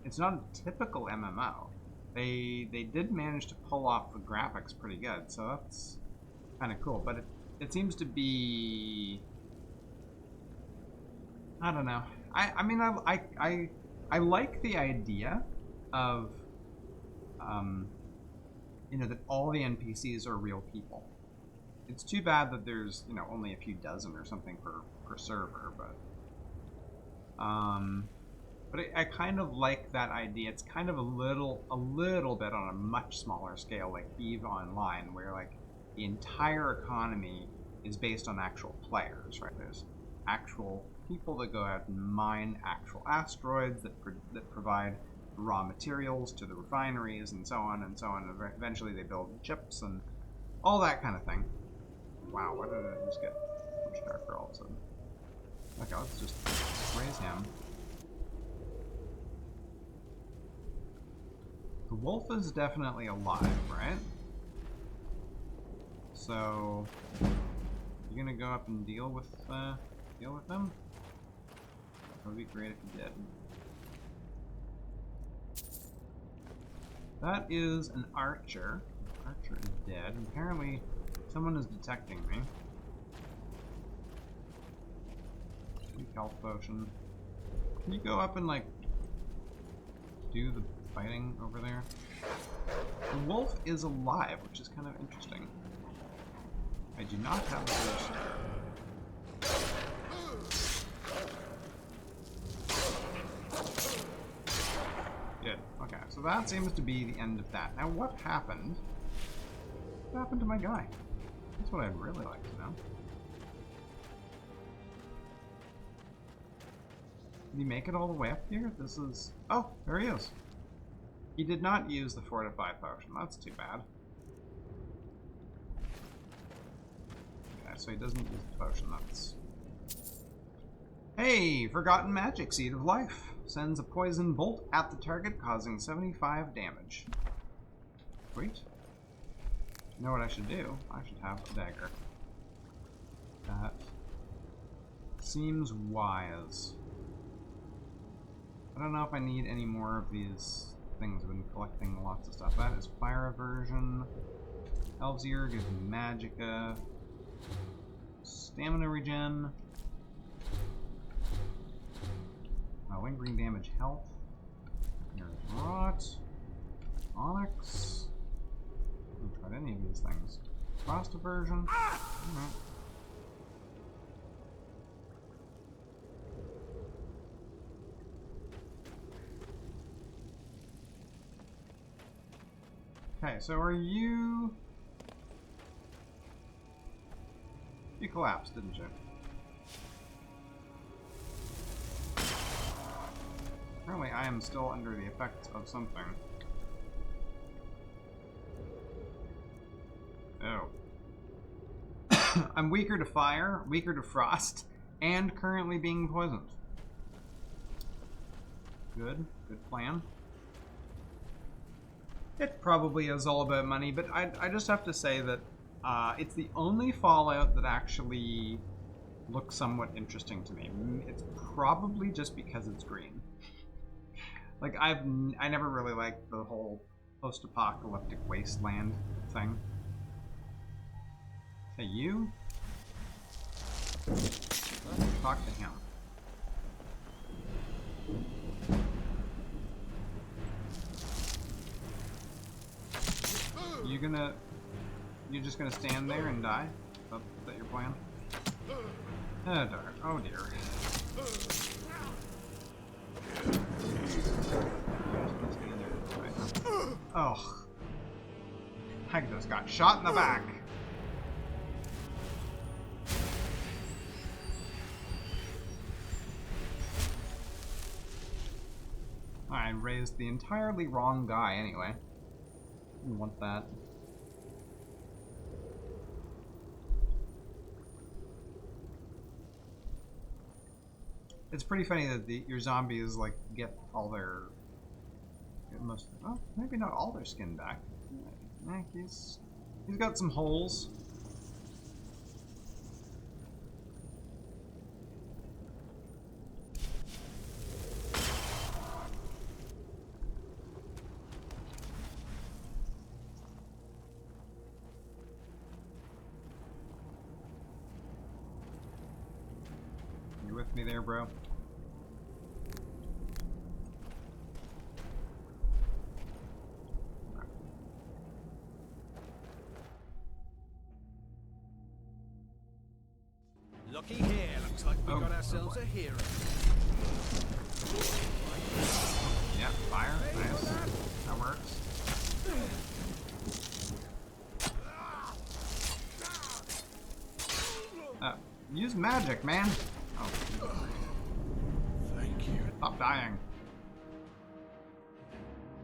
a typical MMO. They did manage to pull off the graphics pretty good, so that's kind of cool. But it seems to be, I don't know. I mean, I like the idea of, you know, that all the NPCs are real people. It's too bad that there's, you know, only a few dozen or something per server, but I kind of like that idea. It's kind of a little bit on a much smaller scale, like EVE Online, where like the entire economy is based on actual players, right? There's actual people that go out and mine actual asteroids that provide raw materials to the refineries and so on and so on. And eventually they build chips and all that kind of thing. Wow, why did I just get much darker all of a sudden? Okay, let's just raise him. The wolf is definitely alive, right? So, you gonna go up and deal with them? That would be great if you did. That is an archer. Archer is dead. Apparently, someone is detecting me. Weak health potion. Can you go up and, like, do the fighting over there? The wolf is alive, which is kind of interesting. I do not have a boost. Good. Okay, so that seems to be the end of that. Now, what happened? What happened to my guy? That's what I'd really like to know. Did he make it all the way up here? This is... Oh, there he is. He did not use the Fortify potion. That's too bad. Okay, so he doesn't use the potion. That's... Hey! Forgotten Magic Seed of Life. Sends a poison bolt at the target, causing 75 damage. Sweet. You know what I should do? I should have a dagger. That seems wise. I don't know if I need any more of these things. I've been collecting lots of stuff. That is fire aversion. Elves Ear gives me magicka. Stamina regen. lingering damage health. There's rot. Onyx. I haven't tried any of these things. Frost aversion. Alright. Okay, so are you... You collapsed, didn't you? Apparently I am still under the effects of something. Oh. I'm weaker to fire, weaker to frost, and currently being poisoned. Good plan. It probably is all about money, but I just have to say that it's the only Fallout that actually looks somewhat interesting to me. It's probably just because it's green. Like, I never really liked the whole post-apocalyptic wasteland thing. Hey, you? Talk to him. You're just gonna stand there and die? Is that your plan? Oh darn. Oh dear. Oh. I just got shot in the back. I raised the entirely wrong guy anyway. Didn't want that. It's pretty funny that your zombies like get all their well, maybe not all their skin back. Yeah, he's got some holes. You with me there, bro? Looky here, looks like we got ourselves a hero. Yeah, fire, nice. That works. Use magic, man. Oh. Thank you. Stop dying.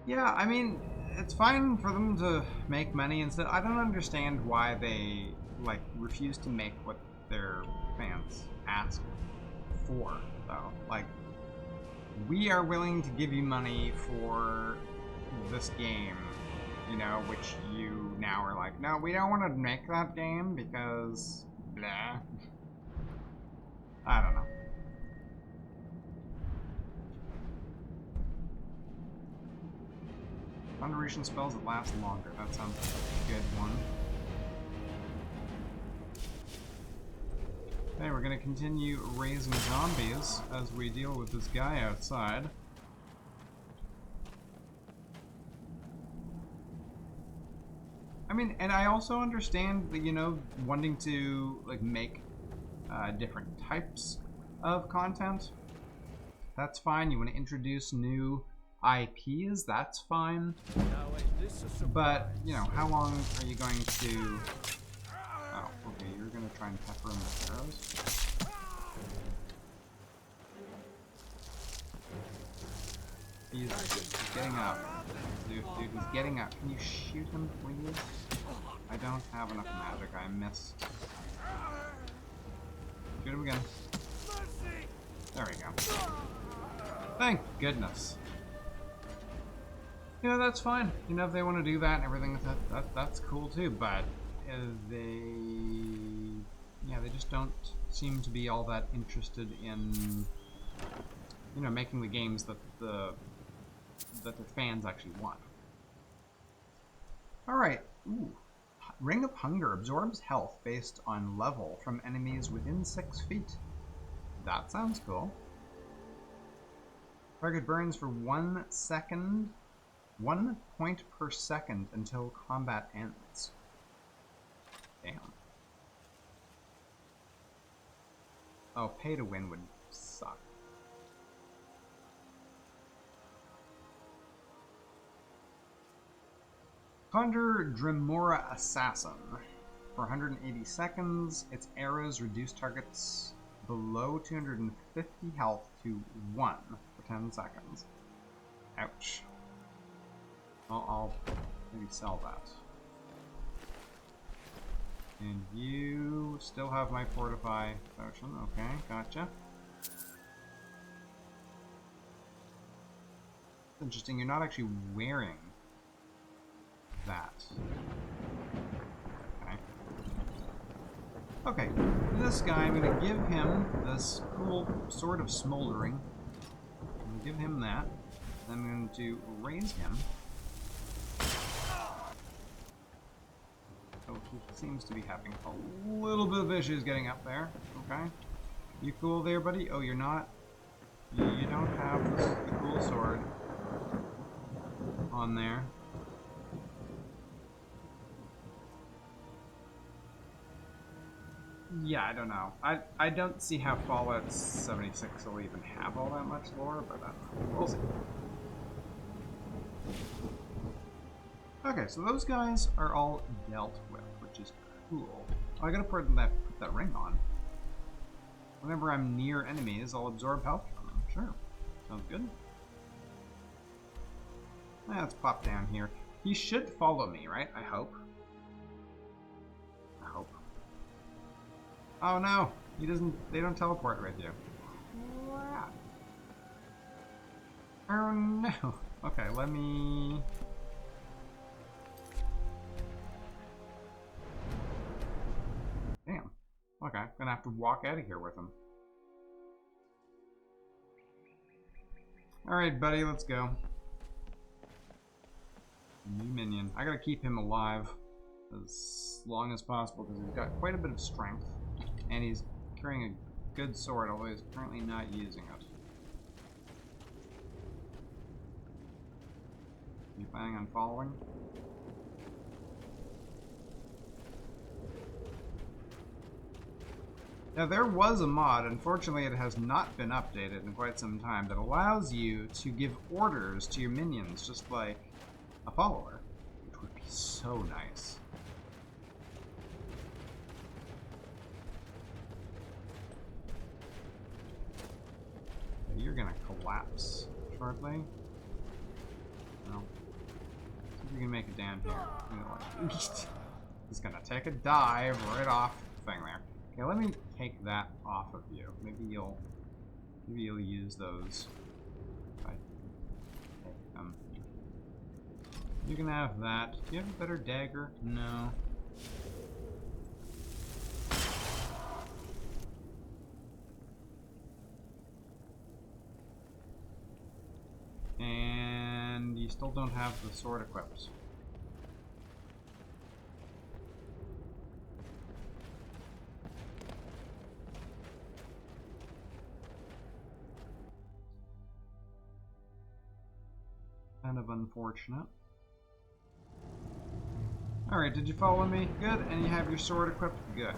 Yeah, I mean, it's fine for them to make money and stuff. I don't understand why they, like, refuse to make what their fans ask for, though. Like, we are willing to give you money for this game, you know, which you now are like, no, we don't want to make that game because blah. I don't know. Thunderation spells that last longer. That sounds like a good one. Okay, we're gonna continue raising zombies as we deal with this guy outside. I mean, and I also understand that, you know, wanting to, like, make different types of content. That's fine. You want to introduce new IPs, that's fine. But, you know, how long are you going to... Oh, okay, you're going to try and pepper him with arrows. He's getting up. Dude, he's getting up. Can you shoot him, please? I don't have enough magic. I missed. Shoot him again. There we go. Thank goodness. You know, that's fine. You know, if they want to do that and everything, that's cool too. But they just don't seem to be all that interested in, you know, making the games that their fans actually want. All right. Ooh. Ring of Hunger absorbs health based on level from enemies within 6 feet. That sounds cool. Target burns for 1 second, 1 point per second until combat ends. Damn. Oh, pay to win would suck. Conjure Grimoire Assassin. For 180 seconds, its arrows reduce targets below 250 health to 1 for 10 seconds. Ouch. Well, I'll maybe sell that. And you still have my Fortify potion. Okay, gotcha. Interesting, you're not actually wearing that. Okay, this guy, I'm going to give him this cool Sword of Smoldering. I'm going to give him that. I'm going to raise him. Oh, he seems to be having a little bit of issues getting up there. Okay. You cool there, buddy? Oh, you're not? You don't have the cool sword on there. Yeah, I don't know. I don't see how Fallout 76 will even have all that much lore, but we'll see. Okay, so those guys are all dealt with, which is cool. Oh, I gotta put that ring on. Whenever I'm near enemies, I'll absorb health from them. Sure. Sounds good. Let's pop down here. He should follow me, right? I hope. Oh no, he doesn't. They don't teleport with you. Crap. Oh no. Okay, let me. Damn. Okay, gonna have to walk out of here with him. All right, buddy, let's go. New minion. I gotta keep him alive as long as possible because he's got quite a bit of strength. And he's carrying a good sword, although he's currently not using it. You planning on following? Now there was a mod, unfortunately it has not been updated in quite some time, that allows you to give orders to your minions just like a follower, which would be so nice. You're gonna collapse shortly. No. See if you can make it down here. He's gonna take a dive right off the thing there. Okay, let me take that off of you. Maybe you'll use those. You can have that. Do you have a better dagger? No. And you still don't have the sword equipped. Kind of unfortunate. Alright, did you follow me? Good. And you have your sword equipped? Good.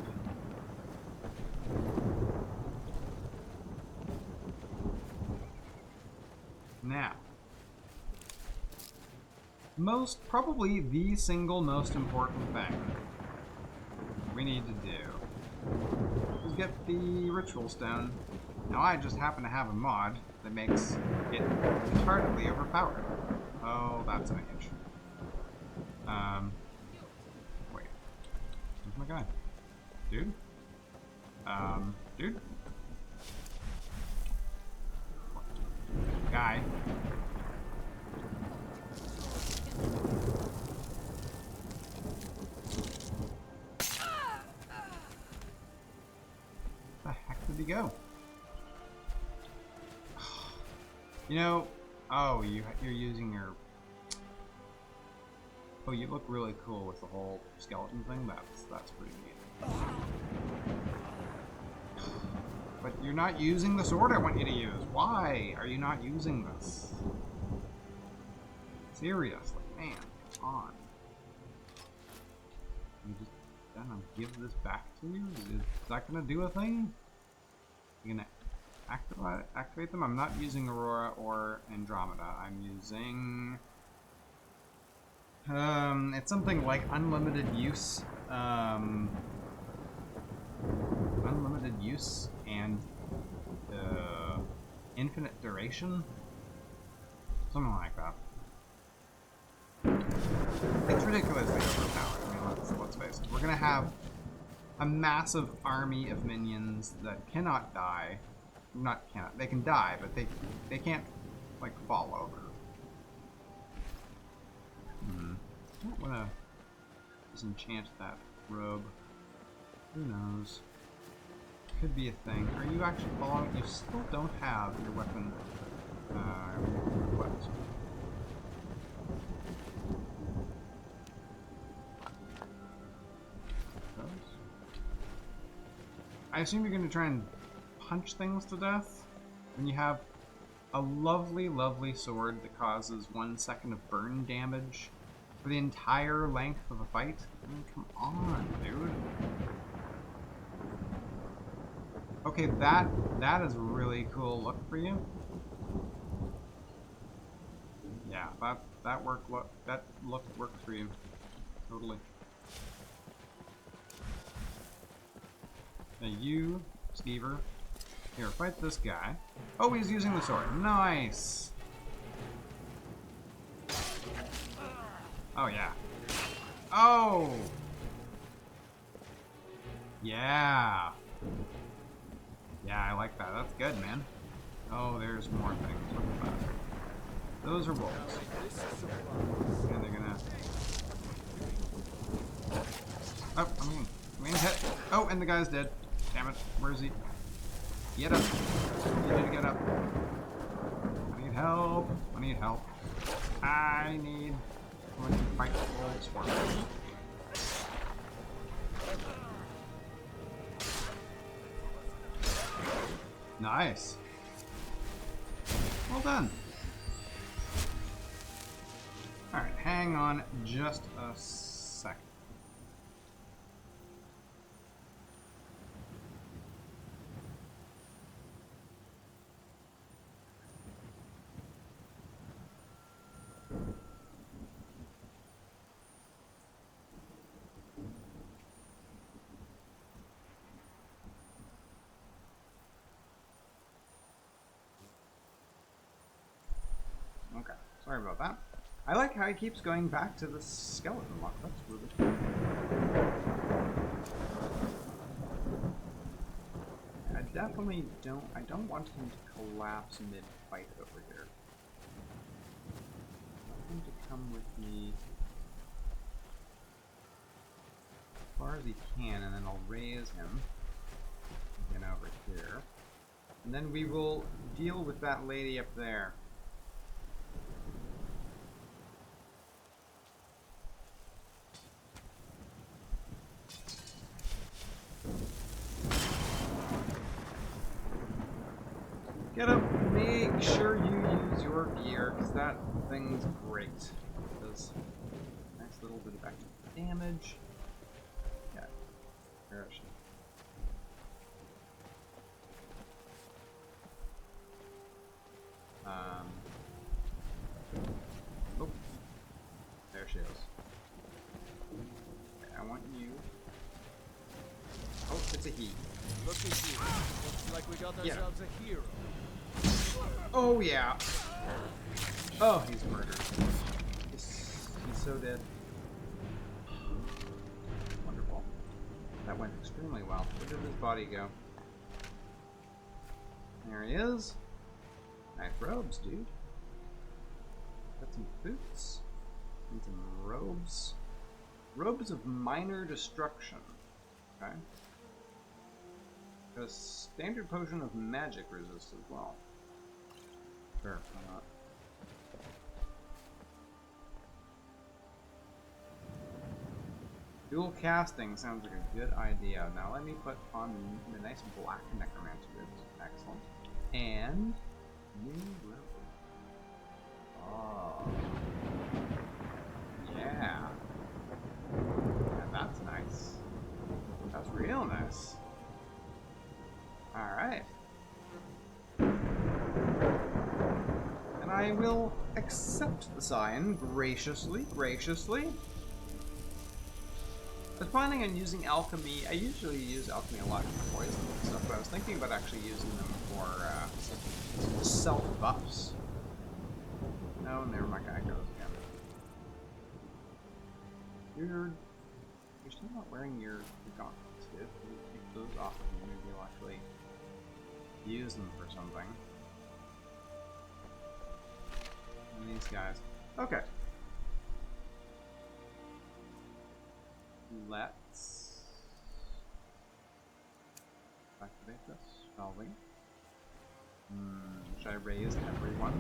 Now, probably the single most important thing we need to do is get the ritual stone. Now I just happen to have a mod that makes it retardedly overpowered. Oh, that's an age. Wait. Where's my guy? Dude? Dude? Guy. Where the heck did he go? You know, oh, you're using your. Oh, you look really cool with the whole skeleton thing. That's pretty neat. But but you're not using the sword I want you to use. Why are you not using this? Seriously, man, come on. I'm just gonna give this back to you? Is that gonna do a thing? You gonna activate them? I'm not using Aurora or Andromeda. I'm using... it's something like unlimited use. Unlimited use and infinite duration? Something like that. It's ridiculously overpowered. I mean, let's face it. We're gonna have a massive army of minions that cannot die. Not cannot. They can die, but they can't like fall over. I don't wanna disenchant that robe. Who knows? Could be a thing. Are you actually following? You still don't have your weapon. What? I assume you're going to try and punch things to death when you have a lovely, lovely sword that causes 1 second of burn damage for the entire length of a fight. I mean, come on, dude. Okay, that is a really cool look for you. Yeah, that look works for you. Totally. Now you, Skeever, here, fight this guy. Oh, he's using the sword. Nice! Oh, yeah. Oh! Yeah! Yeah, I like that. That's good, man. Oh, there's more things. Look at that. Those are wolves. And they're gonna... Oh, I'm getting hit. Oh, and the guy's dead. Damn it. Where is he? Get up. You need to get up. I need help. I need help. I need someone to fight the wolves for me. Nice. Well done. Alright, hang on just a second. Okay, sorry about that. I like how he keeps going back to the skeleton lock. That's really cool. I definitely don't want him to collapse mid-fight over here. I want him to come with me as far as he can, and then I'll raise him again over here. And then we will deal with that lady up there. Get up, make sure you use your gear, because that thing's great. It does a nice little bit of extra damage. Yeah, where is she? Oh, there she is. Okay, I want you. Oh, it's a he. Look at you. Looks like we got ourselves a hero. Oh yeah. Oh, he's murdered. He's so dead. Wonderful. That went extremely well. Where did his body go? There he is. Nice robes, dude. Got some boots. And some robes. Robes of minor destruction. Okay. Got a standard potion of magic resist as well. Sure, why not? Dual casting sounds like a good idea. Now let me put on the nice black Necromancer boots. Excellent. And new robe. Oh. Yeah. Yeah, that's nice. That's real nice. Alright. And I will accept the sign graciously. I was planning on using Alchemy. I usually use Alchemy a lot for poison and stuff, but I was thinking about actually using them for self-buffs. Oh, and there my guy goes again. You're still not wearing your gauntlets, dude. You take those off of you, maybe you'll actually use them for something. And these guys. Okay. Let's activate this, shall we? Should I raise everyone?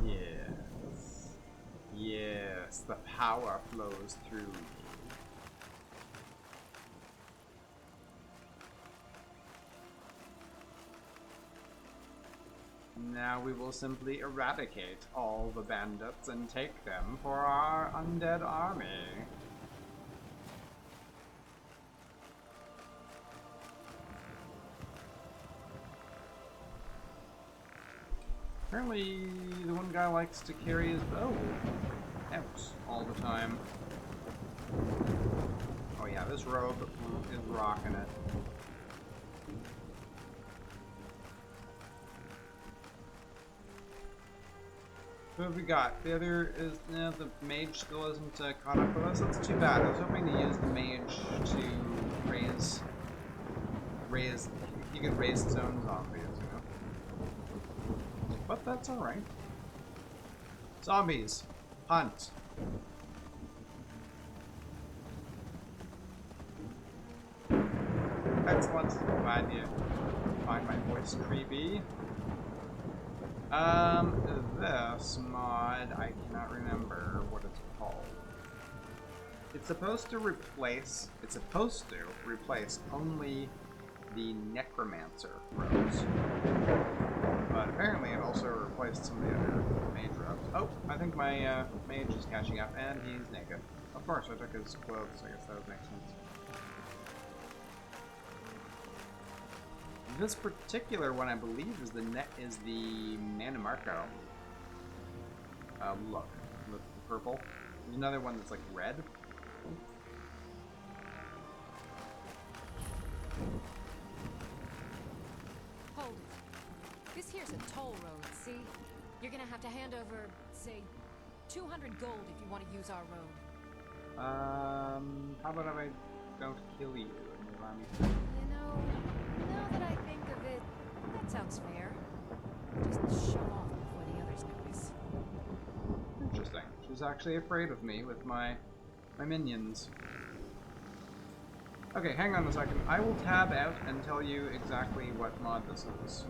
Yes. Yes, the power flows through me. Now we will simply eradicate all the bandits and take them for our undead army. Apparently, the one guy likes to carry his bow out all the time. Oh yeah, this robe is rocking it. What have we got? The other is, the mage still isn't caught up with us. That's too bad. I was hoping to use the mage to raise. He could raise his own zombies, you know. But that's all right. Zombies, hunt. Excellent. Glad you find my voice creepy. This mod, I cannot remember what it's called. It's supposed to replace only the Necromancer robes. But apparently it also replaced some of the other mage robes. Oh, I think my mage is catching up, and he's naked. Of course, I took his clothes, I guess that would make sense. This particular one, I believe, is the Mana Marco look with the purple. There's another one that's like red. Hold it. This here's a toll road, see? You're gonna have to hand over, say, 200 gold if you want to use our road. How about if I don't kill you and you allow me to? You know, now that I think of it, that sounds fair. Just show off before the others notice. Interesting. She's actually afraid of me with my minions. Okay, hang on a second. I will tab out and tell you exactly what mod this is.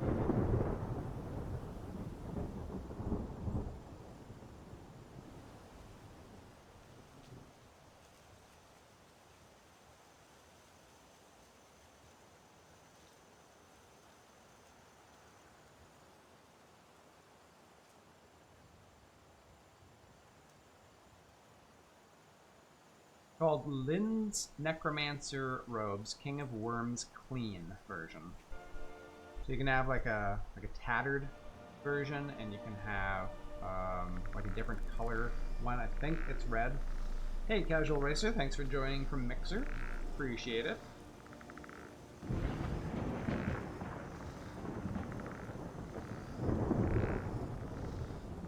Called Lynn's Necromancer Robes, King of Worms Clean version. So you can have like a tattered version, and you can have like a different color one. I think it's red. Hey, Casual Racer, thanks for joining from Mixer. Appreciate it.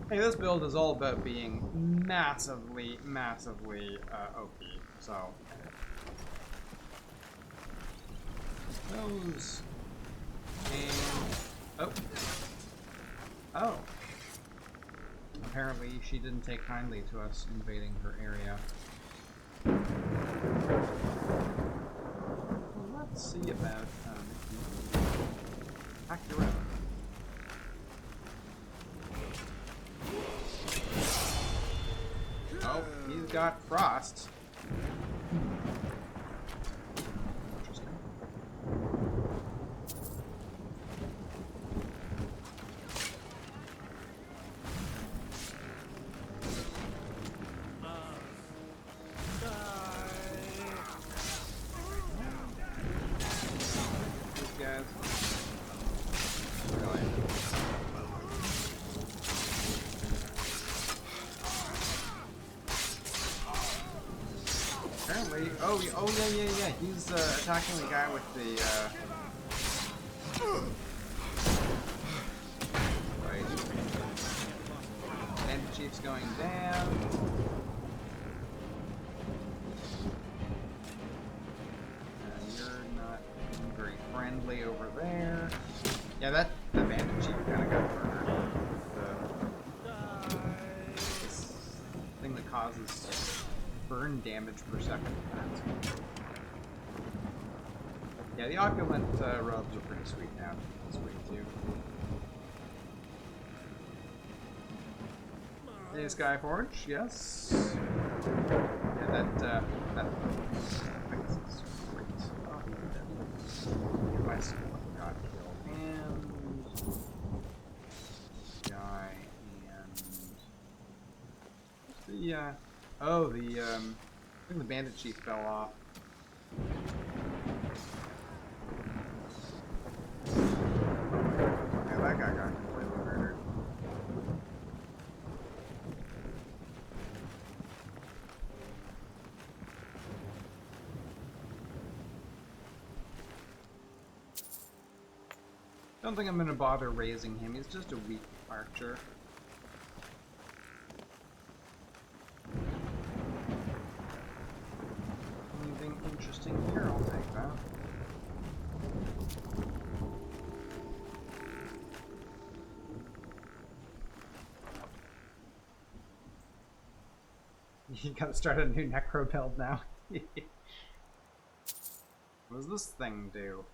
Hey, this build is all about being massively OP, so... Those... And... Oh. Apparently she didn't take kindly to us invading her area. see about hack your own. Oh, he's got frost. Interesting. These guys. Really? Apparently, oh yeah. He's attacking the guy with the. Right. And the chief's going down. You're not very friendly over there. Yeah, that bandit chief kind of got murdered. This thing that causes burn damage per second. Yeah, the opulent robes are pretty sweet now. Sweet too. Hey, Skyforge, yes. Yeah, that is great. Oh, get my skill got killed. And guy and the I think the bandit chief fell off. Yeah, that guy got completely murdered. Don't think I'm gonna bother raising him. He's just a weak archer. Anything interesting here? I'll take that. You gotta start a new necro build now. What does this thing do?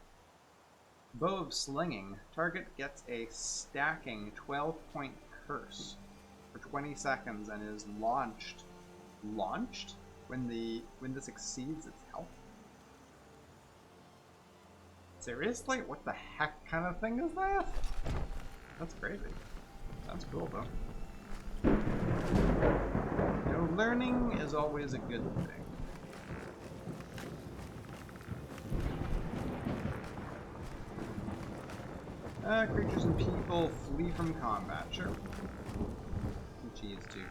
Bow of Slinging. Target gets a stacking 12-point curse for 20 seconds and is launched. Launched? When this exceeds its health? Seriously? What the heck kind of thing is that? That's crazy. Sounds cool though. You know, learning is always a good thing. Creatures and people flee from combat. Sure. Some cheese too.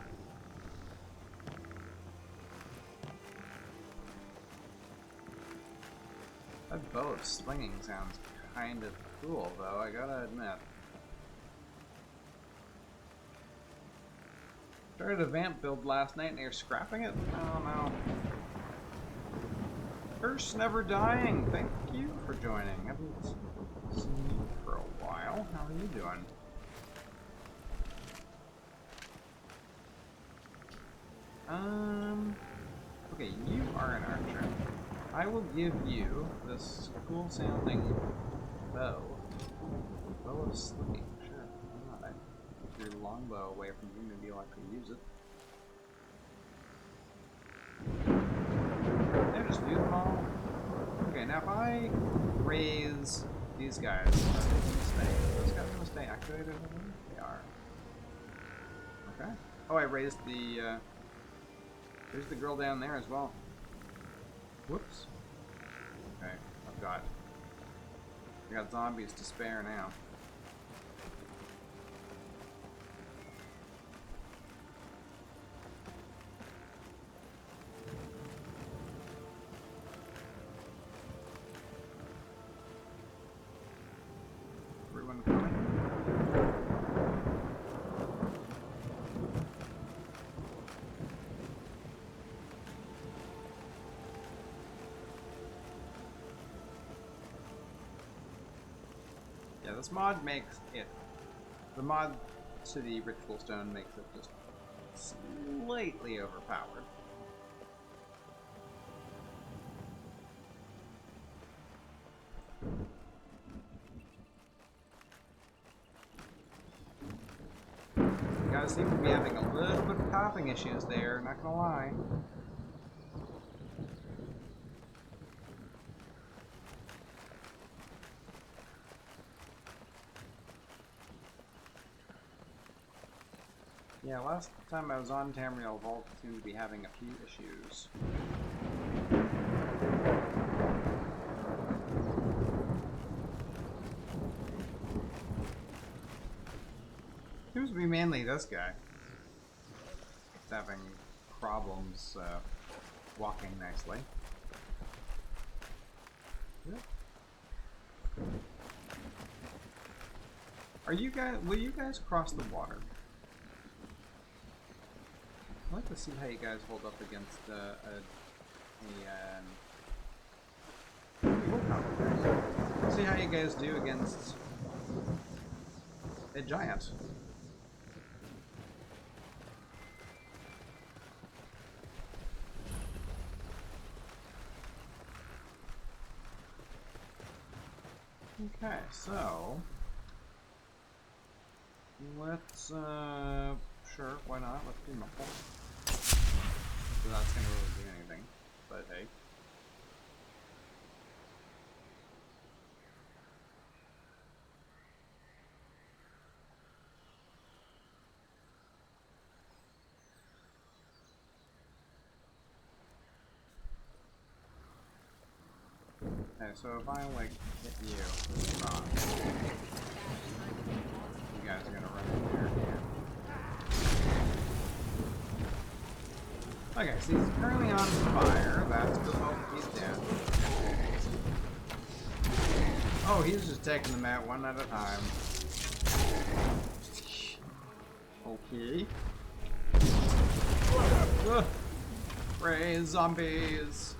That bow of slinging sounds kind of cool, though, I gotta admit. Started a vamp build last night and you're scrapping it? Oh no. Curse Never Dying, thank you for joining. Haven't seen you for a while. How are you doing? Okay, you are an archer. I will give you this cool sounding bow. Bow of slinging, sure. Why not? I take your longbow away from you, maybe you'll actually use it. Yeah, just do them all. Okay, now if I raise these guys, are those guys gonna stay activated? They are. Okay. Oh, I raised the there's the girl down there as well. Whoops. Okay, I got zombies to spare now. Everyone coming? Yeah, this mod makes it. The mod to the Ritual Stone makes it just slightly overpowered. You guys seem to be having a little bit of coughing issues there, not gonna lie. Yeah, last time I was on Tamriel, Vault seemed to be having a few issues. Seems to be mainly this guy. He's having problems walking nicely. Are you guys? Will you guys cross the water? I'd like to see how you guys hold up against see how you guys do against a giant. Okay, so let's sure, why not? Let's do muffle. So that's gonna really do anything, but hey. Okay, so if I like hit you, you guys are gonna run in here again. Okay, so he's currently on fire. That's good. Oh, he's dead. Oh, he's just taking them out one at a time. Okay. RaceZombies.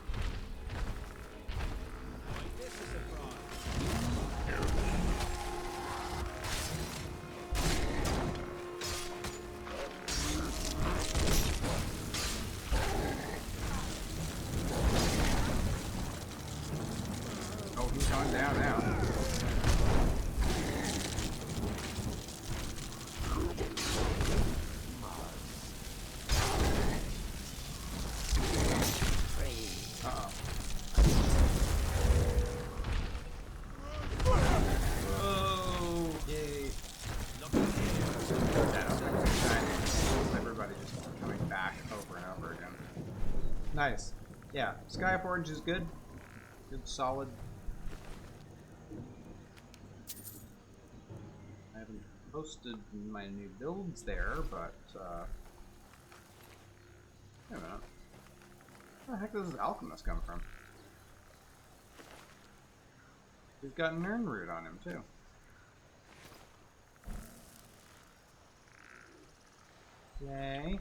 Nice. Yeah, Skyforge is good. Good, solid. I haven't posted my new builds there, but, wait a minute. Where the heck does this Alchemist come from? He's got an Urn Root on him, too. Yay.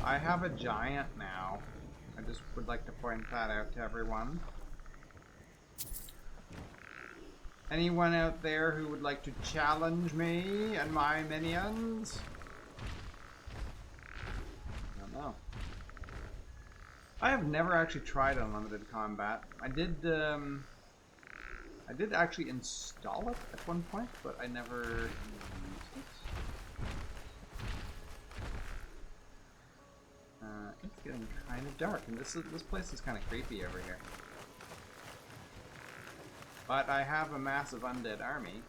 I have a giant now. I just would like to point that out to everyone. Anyone out there who would like to challenge me and my minions? I don't know. I have never actually tried unlimited combat. I did actually install it at one point, but I never used it. It's getting kind of dark, and this place is kind of creepy over here. But I have a massive undead army.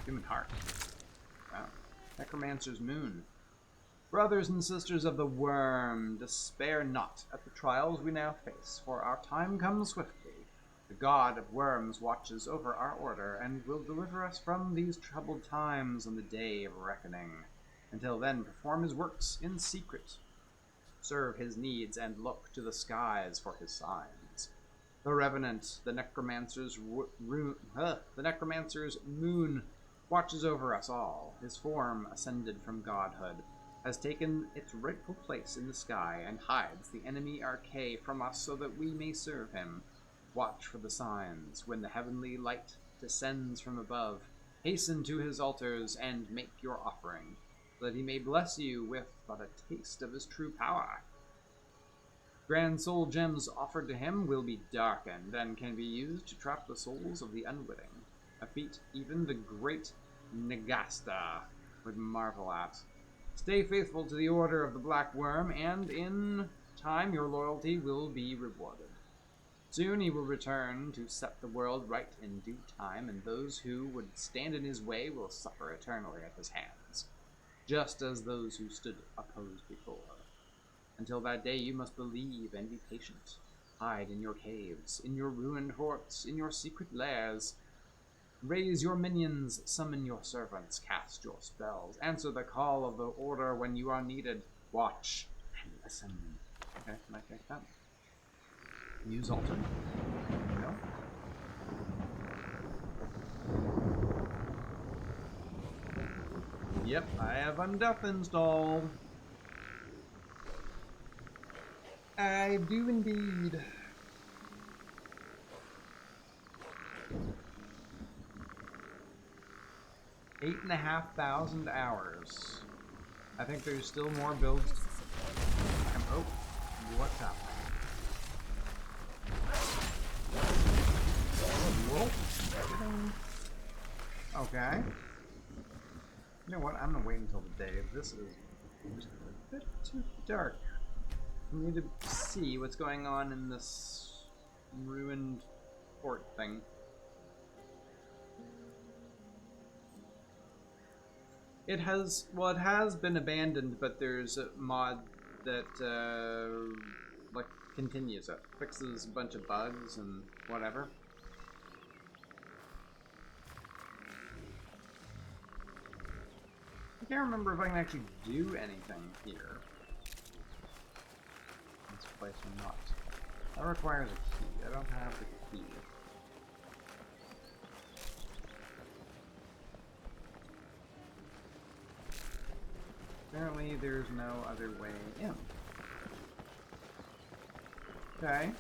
Human heart. Wow. Necromancer's moon. Brothers and sisters of the worm, despair not at the trials we now face, for our time comes swiftly. The god of worms watches over our order and will deliver us from these troubled times on the day of reckoning. Until then, perform his works in secret. Serve his needs and look to the skies for his signs. The Revenant, the Necromancer's moon, watches over us all. His form, ascended from godhood, has taken its rightful place in the sky and hides the enemy Archay from us so that we may serve him. Watch for the signs. When the heavenly light descends from above. Hasten to his altars and make your offering, so that he may bless you with but a taste of his true power. Grand soul gems offered to him will be darkened and can be used to trap the souls of the unwitting, a feat even the great Nagasta would marvel at. Stay faithful to the Order of the Black Worm, and in time your loyalty will be rewarded. Soon he will return to set the world right in due time, and those who would stand in his way will suffer eternally at his hands, just as those who stood opposed before. Until that day you must believe and be patient. Hide in your caves, in your ruined forts, in your secret lairs. Raise your minions, summon your servants, cast your spells, answer the call of the Order when you are needed. Watch and listen. Okay, can I take that? Use altar. No. Yep, I have Undeath installed. I do indeed. Eight and a half thousand hours. I think there's still more builds. Oh, what's up? Okay. You know what? I'm gonna wait until the day. This is a bit too dark for me to see what's going on in this ruined fort thing. It has been abandoned, but there's a mod that like continues it, fixes a bunch of bugs and whatever. I can't remember if I can actually do anything here. This place or not. That requires a key. I don't have the key. Apparently there's no other way in. Okay.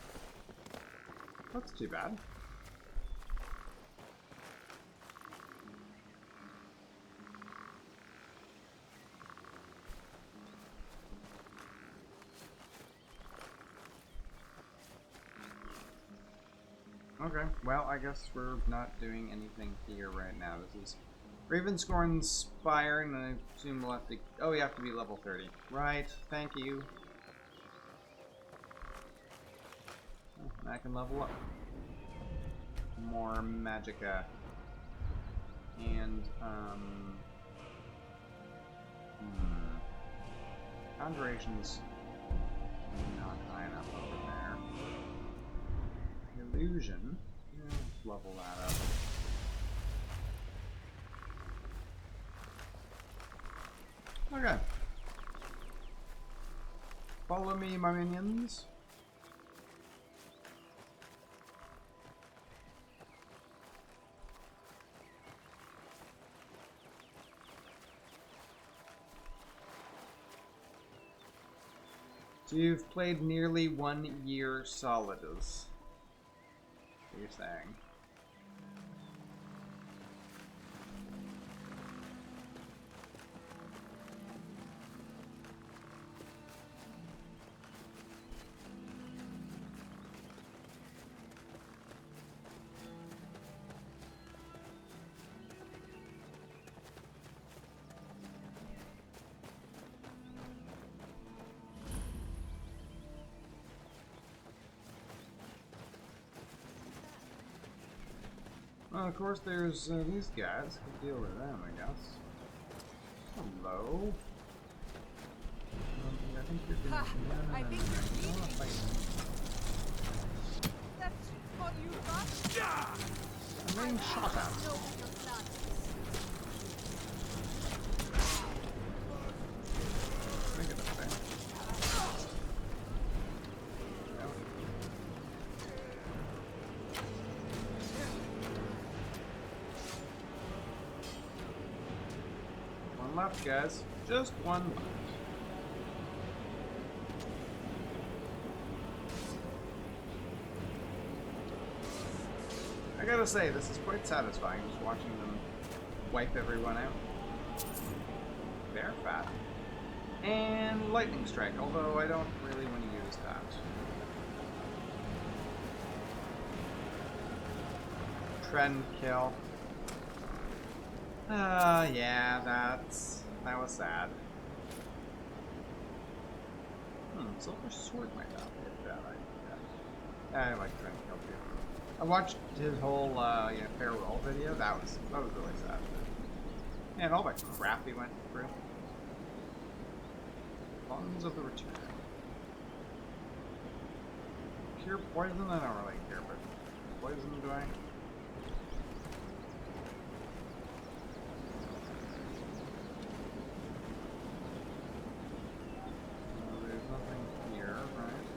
That's too bad. Okay, well, I guess we're not doing anything here right now. This is Ravenscorn's Spire, and I assume we'll have to... Oh, you have to be level 30. Right, thank you. Oh, and I can level up. More Magicka. And, Conjuration's not high enough over there. Illusion. Yeah, let's level that up. Okay. Follow me, my minions. So you've played nearly 1 year solid, is what you're saying. Well, of course, there's these guys. Could deal with them, I guess. Hello. I think you're gonna... I think you're That's what you got? I'm being shot at. Make it up there. Left, guys. Just one left. I gotta say, this is quite satisfying, just watching them wipe everyone out. They're fat. And Lightning Strike, although I don't really want to use that. Trend kill. Yeah, that was sad. Silver Sword might not be a bad idea. I like Trend kill too. I watched his whole farewell video. That was really sad. And all that crap he went through. Bonds of the Return. Cure poison? I don't really care, but poison do I? There's nothing here, right?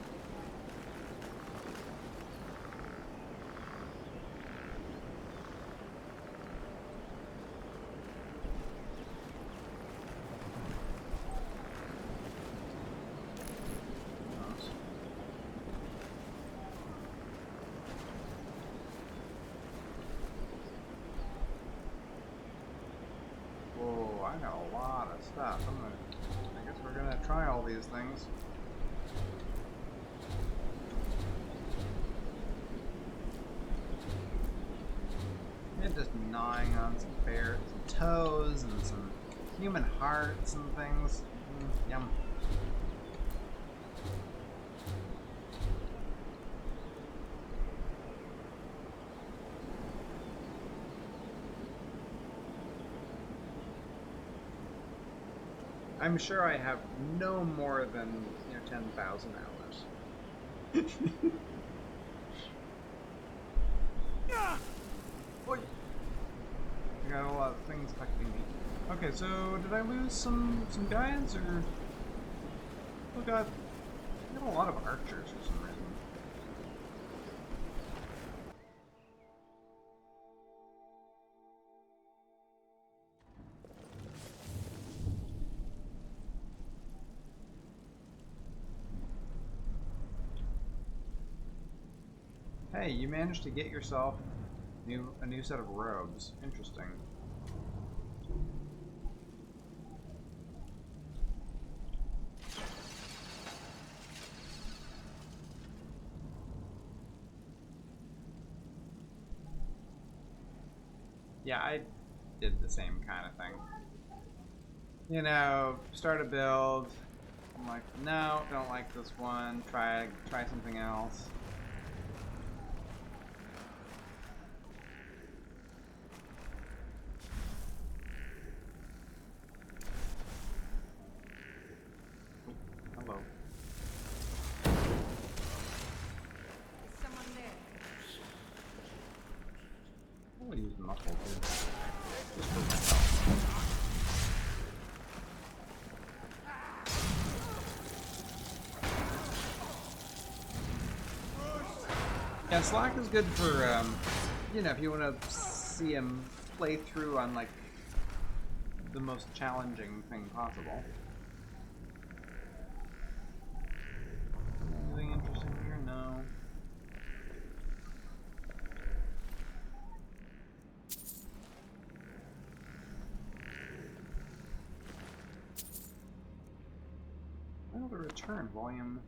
I got a lot of stuff. I guess we're gonna try all these things. And just gnawing on some toes and some human hearts and things. Yum. I'm sure I have no more than 10,000 hours. Boy. I got a lot of things affecting me. Okay, so did I lose some guys or? Oh god, I got a lot of archers for some reason. Hey, you managed to get yourself a new set of robes. Interesting. Yeah, I did the same kind of thing. You know, start a build. I'm like, no, don't like this one. Try something else. Hello. Is someone there? I'm gonna use muffle too. Just for myself. Yeah, Slack is good for, you know, if you want to see him play through on, like, the most challenging thing possible. Anything interesting here? No. Oh, the return volume.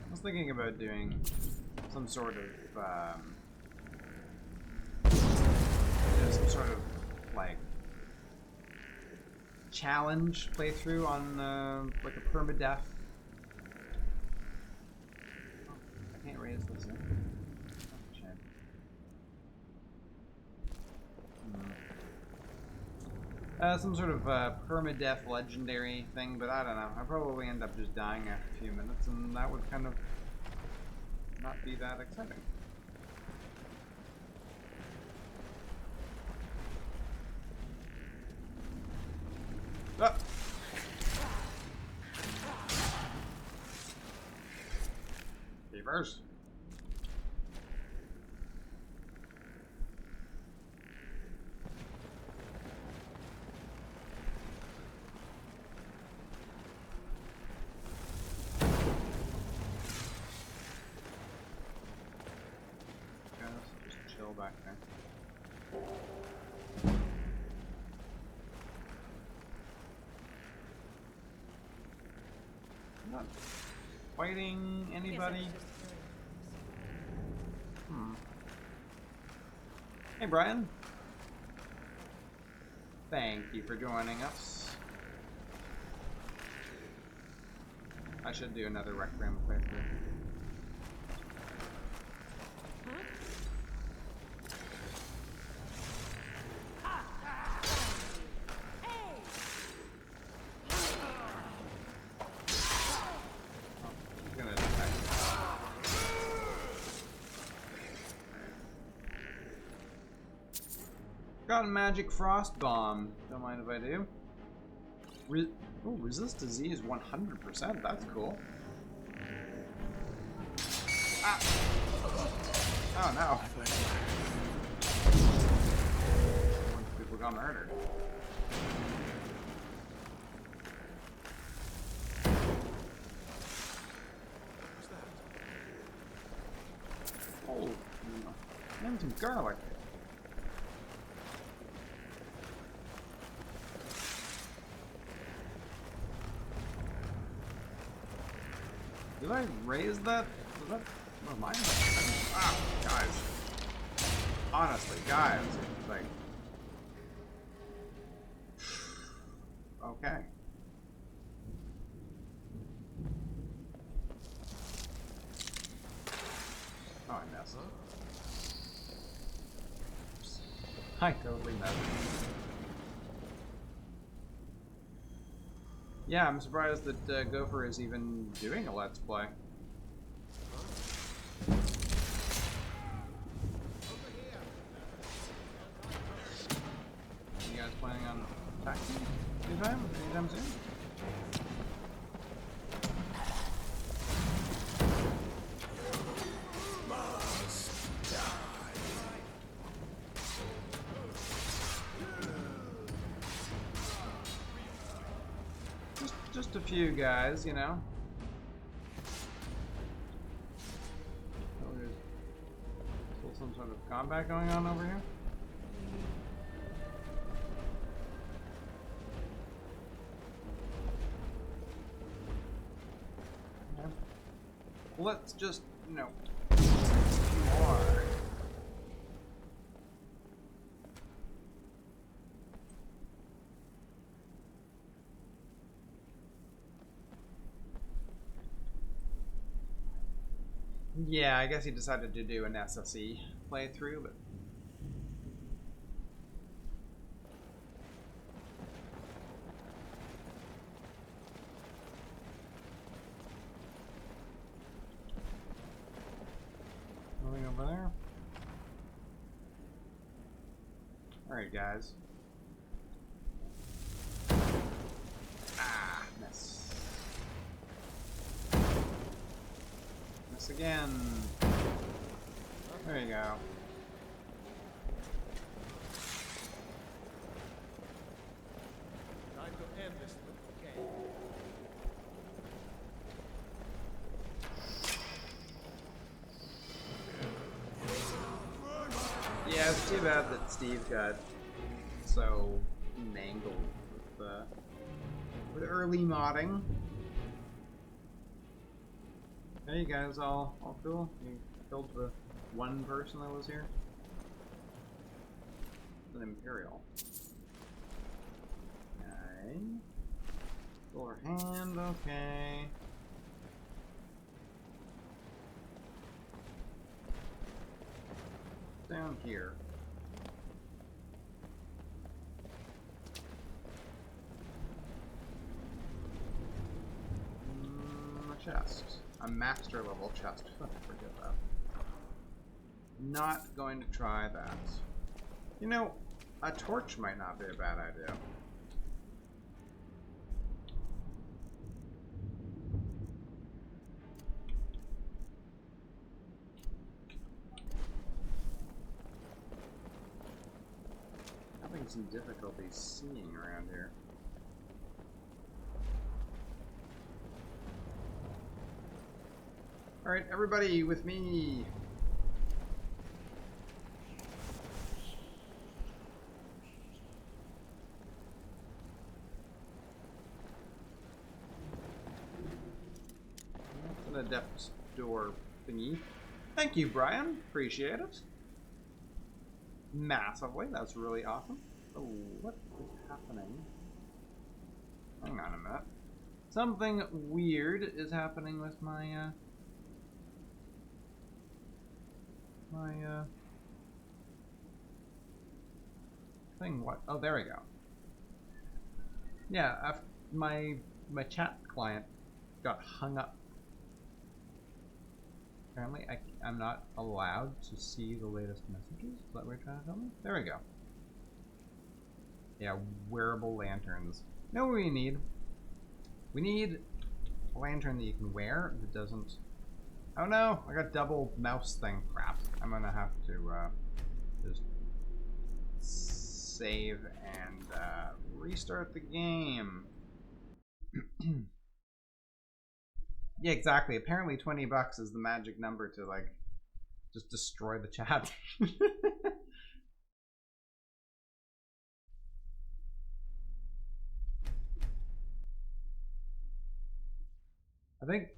I was thinking about doing some sort of, like, challenge playthrough on, like a permadeath. Oh, I can't raise this in. Oh, shit. Some sort of permadeath legendary thing, but I don't know. I'll probably end up just dying after a few minutes, and that would kind of not be that exciting. Ah! Beavers. back there. I'm not fighting anybody. Hey, Brian. Thank you for joining us. I should do another Rec Room playthrough. Got a magic frost bomb. Don't mind if I do. Resist disease 100%. That's cool. Ah. Oh no. People got murdered. Oh, and some garlic. Did I raise that? Was that mine? Ah, guys. Honestly, guys, like, okay. Oh, I messed. I totally messed. Yeah, I'm surprised that Gopher is even doing a Let's Play. You guys planning on attacking anytime soon? Just a few guys, you know. Oh, there's still some sort of combat going on over here. Okay. Let's just, you know, a few more. Yeah, I guess he decided to do an SSE playthrough, but moving over there. Alright, guys. Ah, miss. Again. There you go. Time to end this. Okay. Yeah, it's too bad that Steve got so mangled with early modding. Hey, you guys all cool? You killed the one person that was here? An Imperial. Okay. Full hand, okay. Down here. A chest. A master level chest. Forget that. Not going to try that. You know, a torch might not be a bad idea. Having some difficulty seeing around here. Alright, everybody with me. adept door thingy. Thank you, Brian. Appreciate it. Massively. That's really awesome. Oh, what is happening? Hang on a minute. Something weird is happening with my, thing. What? Oh, there we go. Yeah, my chat client got hung up. Apparently, I'm not allowed to see the latest messages. Is that what you're trying to tell me? There we go. Yeah, wearable lanterns. You know what we need? We need a lantern that you can wear that doesn't... Oh no! I got double mouse thing. Crap. I'm gonna have to just save and restart the game. Yeah, exactly. Apparently 20 bucks is the magic number to, like, just destroy the chat. I think,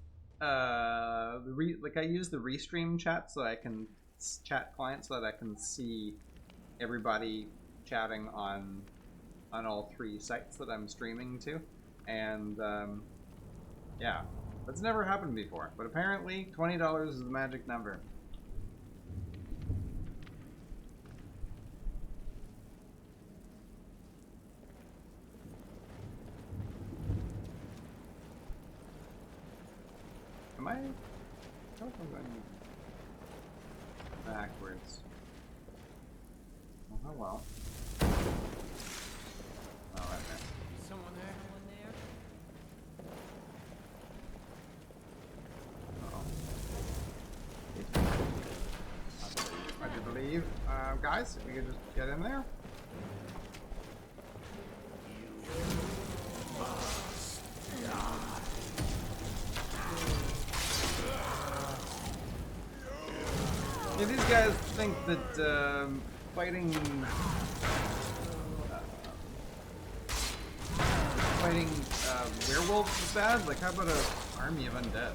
like, I use the Restream chat so I can chat client so that I can see everybody chatting on all 3 sites that I'm streaming to, and yeah, that's never happened before. But apparently, $20 is the magic number. Am I? I don't know if I'm going backwards. Oh well. Oh, right there. Someone there? I do believe, guys, if we could just get in there. Yeah, these guys think that fighting werewolves is bad. Like, how about an army of undead?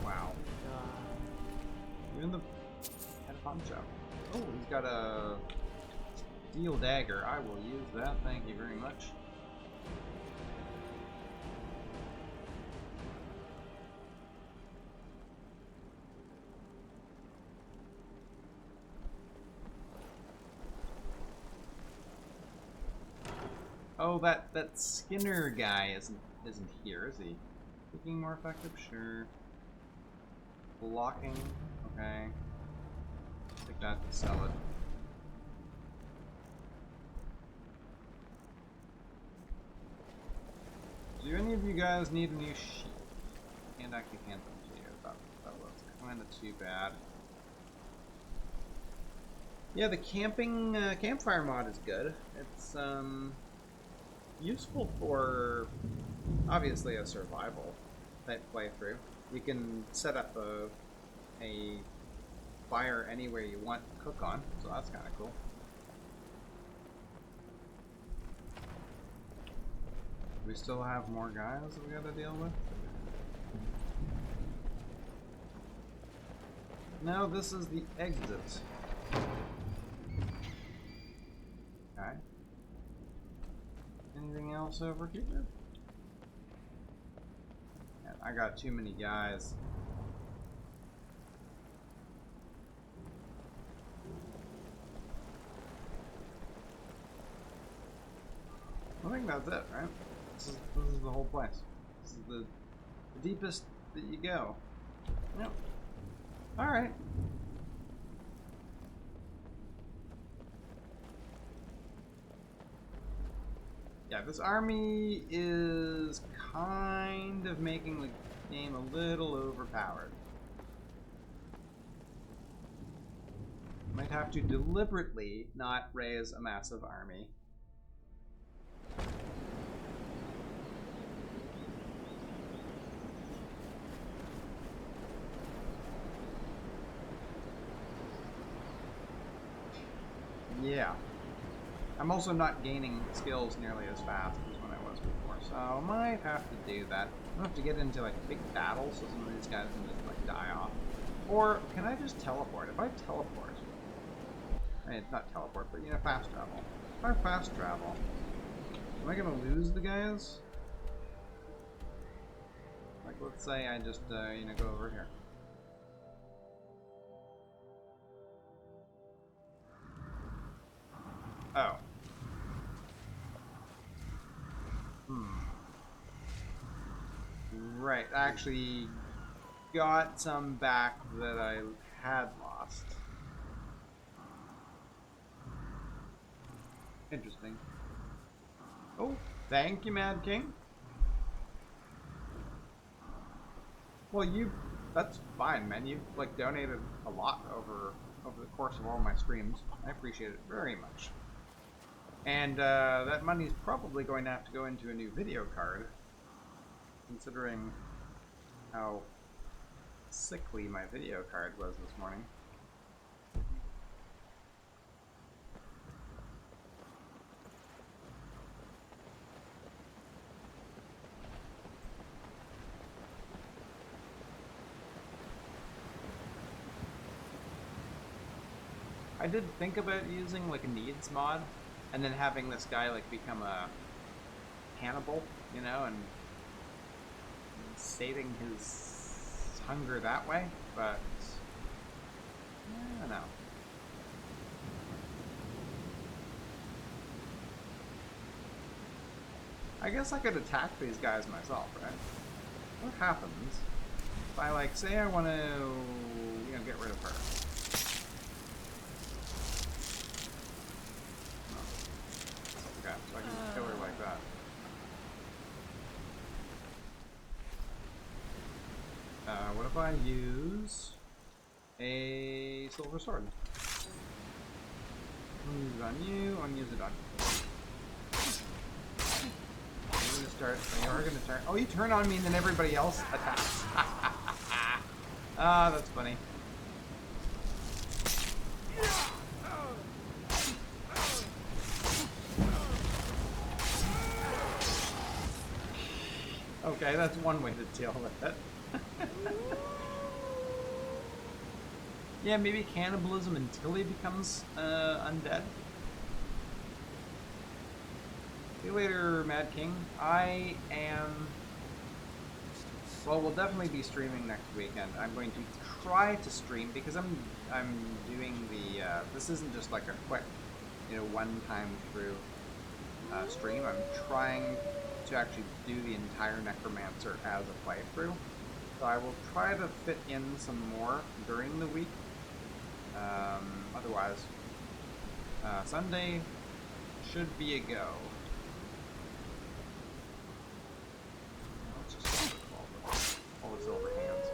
Wow. Even the head poncho. Oh, he's got a steel dagger. I will use that. Thank you very much. Oh, that Skinner guy isn't here, is he? Looking more effective? Sure. Blocking? Okay. Take that to sell it. Do any of you guys need a new sheet? Can't actually hand them to you. That looks kind of too bad. Yeah, the camping campfire mod is good. It's useful for obviously a survival type playthrough. You can set up a fire anywhere you want to cook on, so that's kind of cool. We still have more guys that we gotta deal with? No, this is the exit. Okay. Anything else over here? Yeah, I got too many guys. I think that's it, right? This is the whole place. This is the deepest that you go. Yep. Alright. Yeah, this army is kind of making the game a little overpowered. Might have to deliberately not raise a massive army. Yeah. I'm also not gaining skills nearly as fast as when I was before, so I might have to do that. I have to get into like big battles so some of these guys can just like die off. Or can I just teleport? If I teleport, I mean, not teleport, but you know, fast travel. If I fast travel, am I gonna lose the guys? Like, let's say I just, you know, go over here. Oh. Right, I actually got some back that I had lost. Interesting. Oh, thank you, Mad King. Well, that's fine, man. You've, like, donated a lot over the course of all my streams. I appreciate it very much. And, that money's probably going to have to go into a new video card, considering how sickly my video card was this morning. I did think about using like a needs mod and then having this guy like become a cannibal, you know, and sating his hunger that way, but I don't know. I guess I could attack these guys myself, right? What happens if I, like, say I want to, you know, get rid of her? Okay, so I can just kill her like that. What if I use a silver sword? I'm gonna use it on you, I'm gonna use it on you. You're gonna start, you are gonna turn, oh, you turn on me and then everybody else attacks. Ah, that's funny. Okay, that's one way to deal with it. Yeah, maybe cannibalism until he becomes undead. See you later, Mad King. I am... Well, we'll definitely be streaming next weekend. I'm going to try to stream because I'm doing the... this isn't just like a quick, you know, one-time through stream. I'm trying to actually do the entire Necromancer as a playthrough. So I will try to fit in some more during the week. Otherwise, Sunday should be a go. Let's just all the silver hands.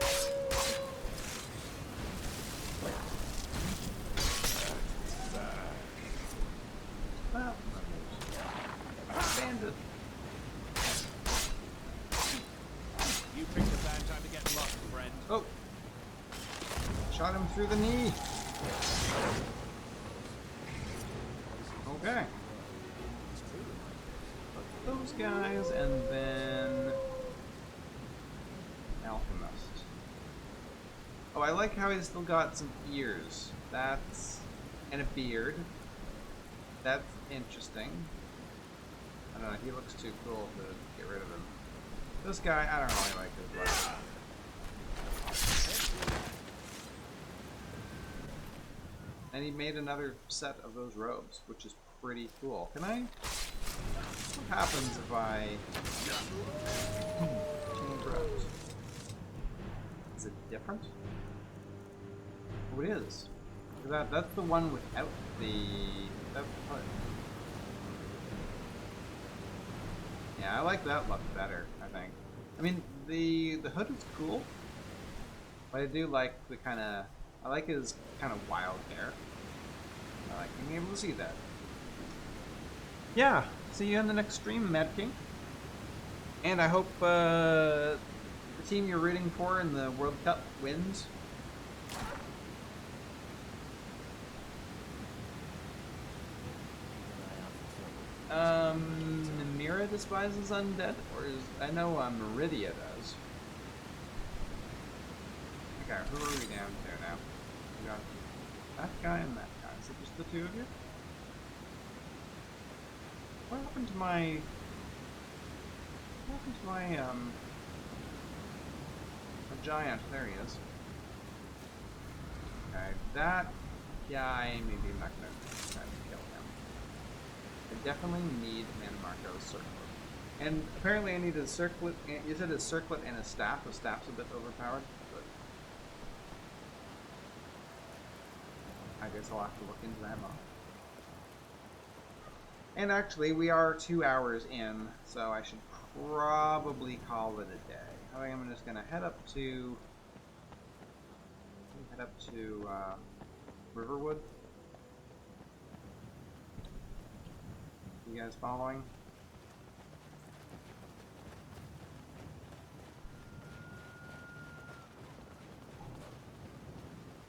Well, bandit. You picked a bad time to get lost, friend. Oh! Shot him through the knee. Okay. Those guys, and then Alchemist. Oh, I like how he's still got some ears. That's... and a beard. That's interesting. I don't know, he looks too cool to get rid of him. This guy, I don't really like his look. And he made another set of those robes, which is pretty cool. Can I... what happens if I... change robes? Is it different? Oh, it is. That's the one without the hood. Yeah, I like that look better, I think. I mean, the hood is cool, but I do like the kind of... I like his kind of wild hair. I like being able to see that. Yeah, see you on the next stream, Mad King. And I hope the team you're rooting for in the World Cup wins. Mira despises undead, or is I know Meridia does. Okay, who are we down to now? We got that guy and that guy. Is it just the two of you? What happened to my? What happened to my a giant? There he is. Okay, that guy maybe I'm not gonna try to kill him. I definitely need Manmarco's circlet. And apparently I need a circlet. You said a circlet and a staff. The staff's a bit overpowered, but I guess I'll have to look into that more. And actually, we are 2 hours in, so I should probably call it a day. I think I'm just gonna head up to Riverwood. You guys following?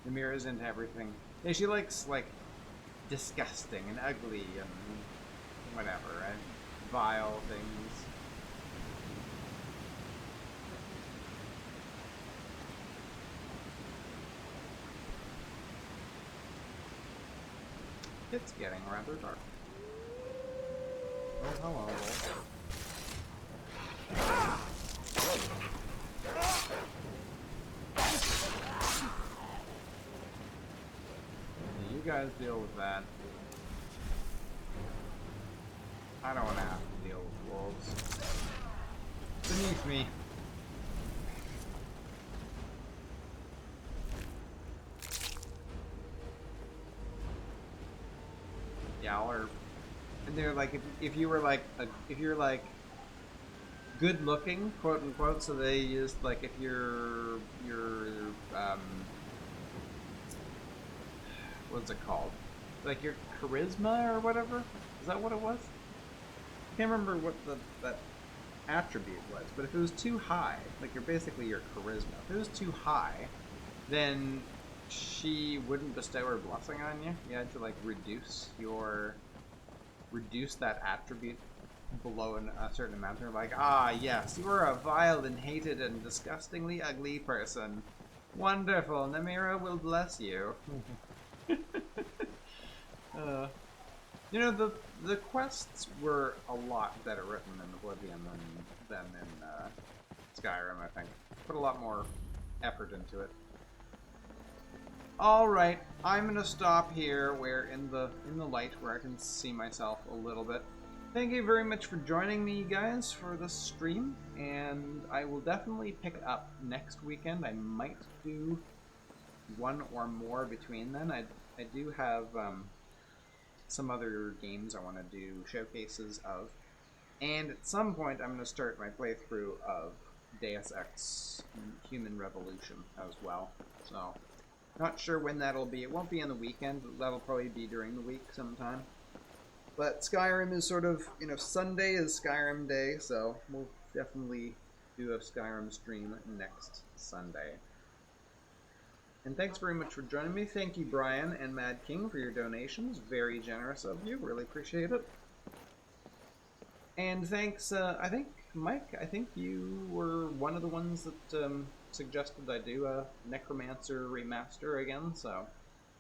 The mirror's into everything. Yeah, she likes like disgusting and ugly and whatever, right? Vile things. It's getting rather dark. Oh, hello. You guys deal with that. I don't want to have to deal with wolves. Beneath me. Yeah, or they're like if you were like if you're like good looking, quote unquote, so they used like if you're what's it called? Like your charisma or whatever? Is that what it was? I can't remember what that attribute was, but if it was too high, like you're basically your charisma, if it was too high, then she wouldn't bestow her blessing on you. You had to like reduce that attribute below a certain amount. They're like, ah yes, you are a vile and hated and disgustingly ugly person. Wonderful, Namira will bless you. You know, the quests were a lot better written in Oblivion than in Skyrim, I think. Put a lot more effort into it. Alright, I'm gonna stop here where in the light where I can see myself a little bit. Thank you very much for joining me, guys, for this stream, and I will definitely pick it up next weekend. I might do one or more between then. I do have some other games I want to do showcases of, and at some point I'm going to start my playthrough of Deus Ex Human Revolution as well. So, not sure when that'll be. It won't be on the weekend, but that'll probably be during the week sometime. But Skyrim is sort of, you know, Sunday is Skyrim day, so we'll definitely do a Skyrim stream next Sunday. And thanks very much for joining me. Thank you, Brian and Mad King, for your donations. Very generous of you. Really appreciate it. And thanks, I think, Mike, I think you were one of the ones that suggested I do a Necromancer remaster again, so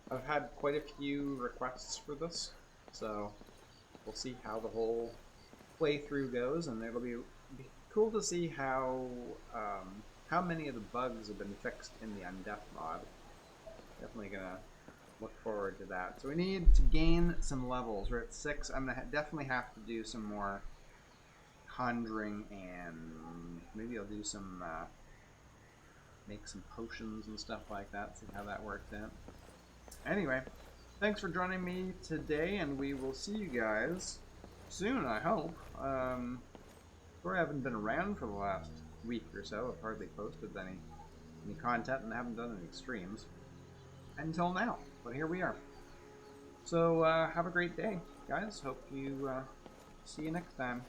I've had quite a few requests for this, so we'll see how the whole playthrough goes, and it'll be cool to see how many of the bugs have been fixed in the Undead mod. Definitely gonna look forward to that. So we need to gain some levels. We're at 6. I'm gonna definitely have to do some more conjuring, and maybe I'll do some make some potions and stuff like that, see how that works out. Anyway, thanks for joining me today, and we will see you guys soon, I hope. Sorry I haven't been around for the last week or so. I've hardly posted any content and haven't done any streams until now, but here we are. So have a great day, guys. Hope you see you next time.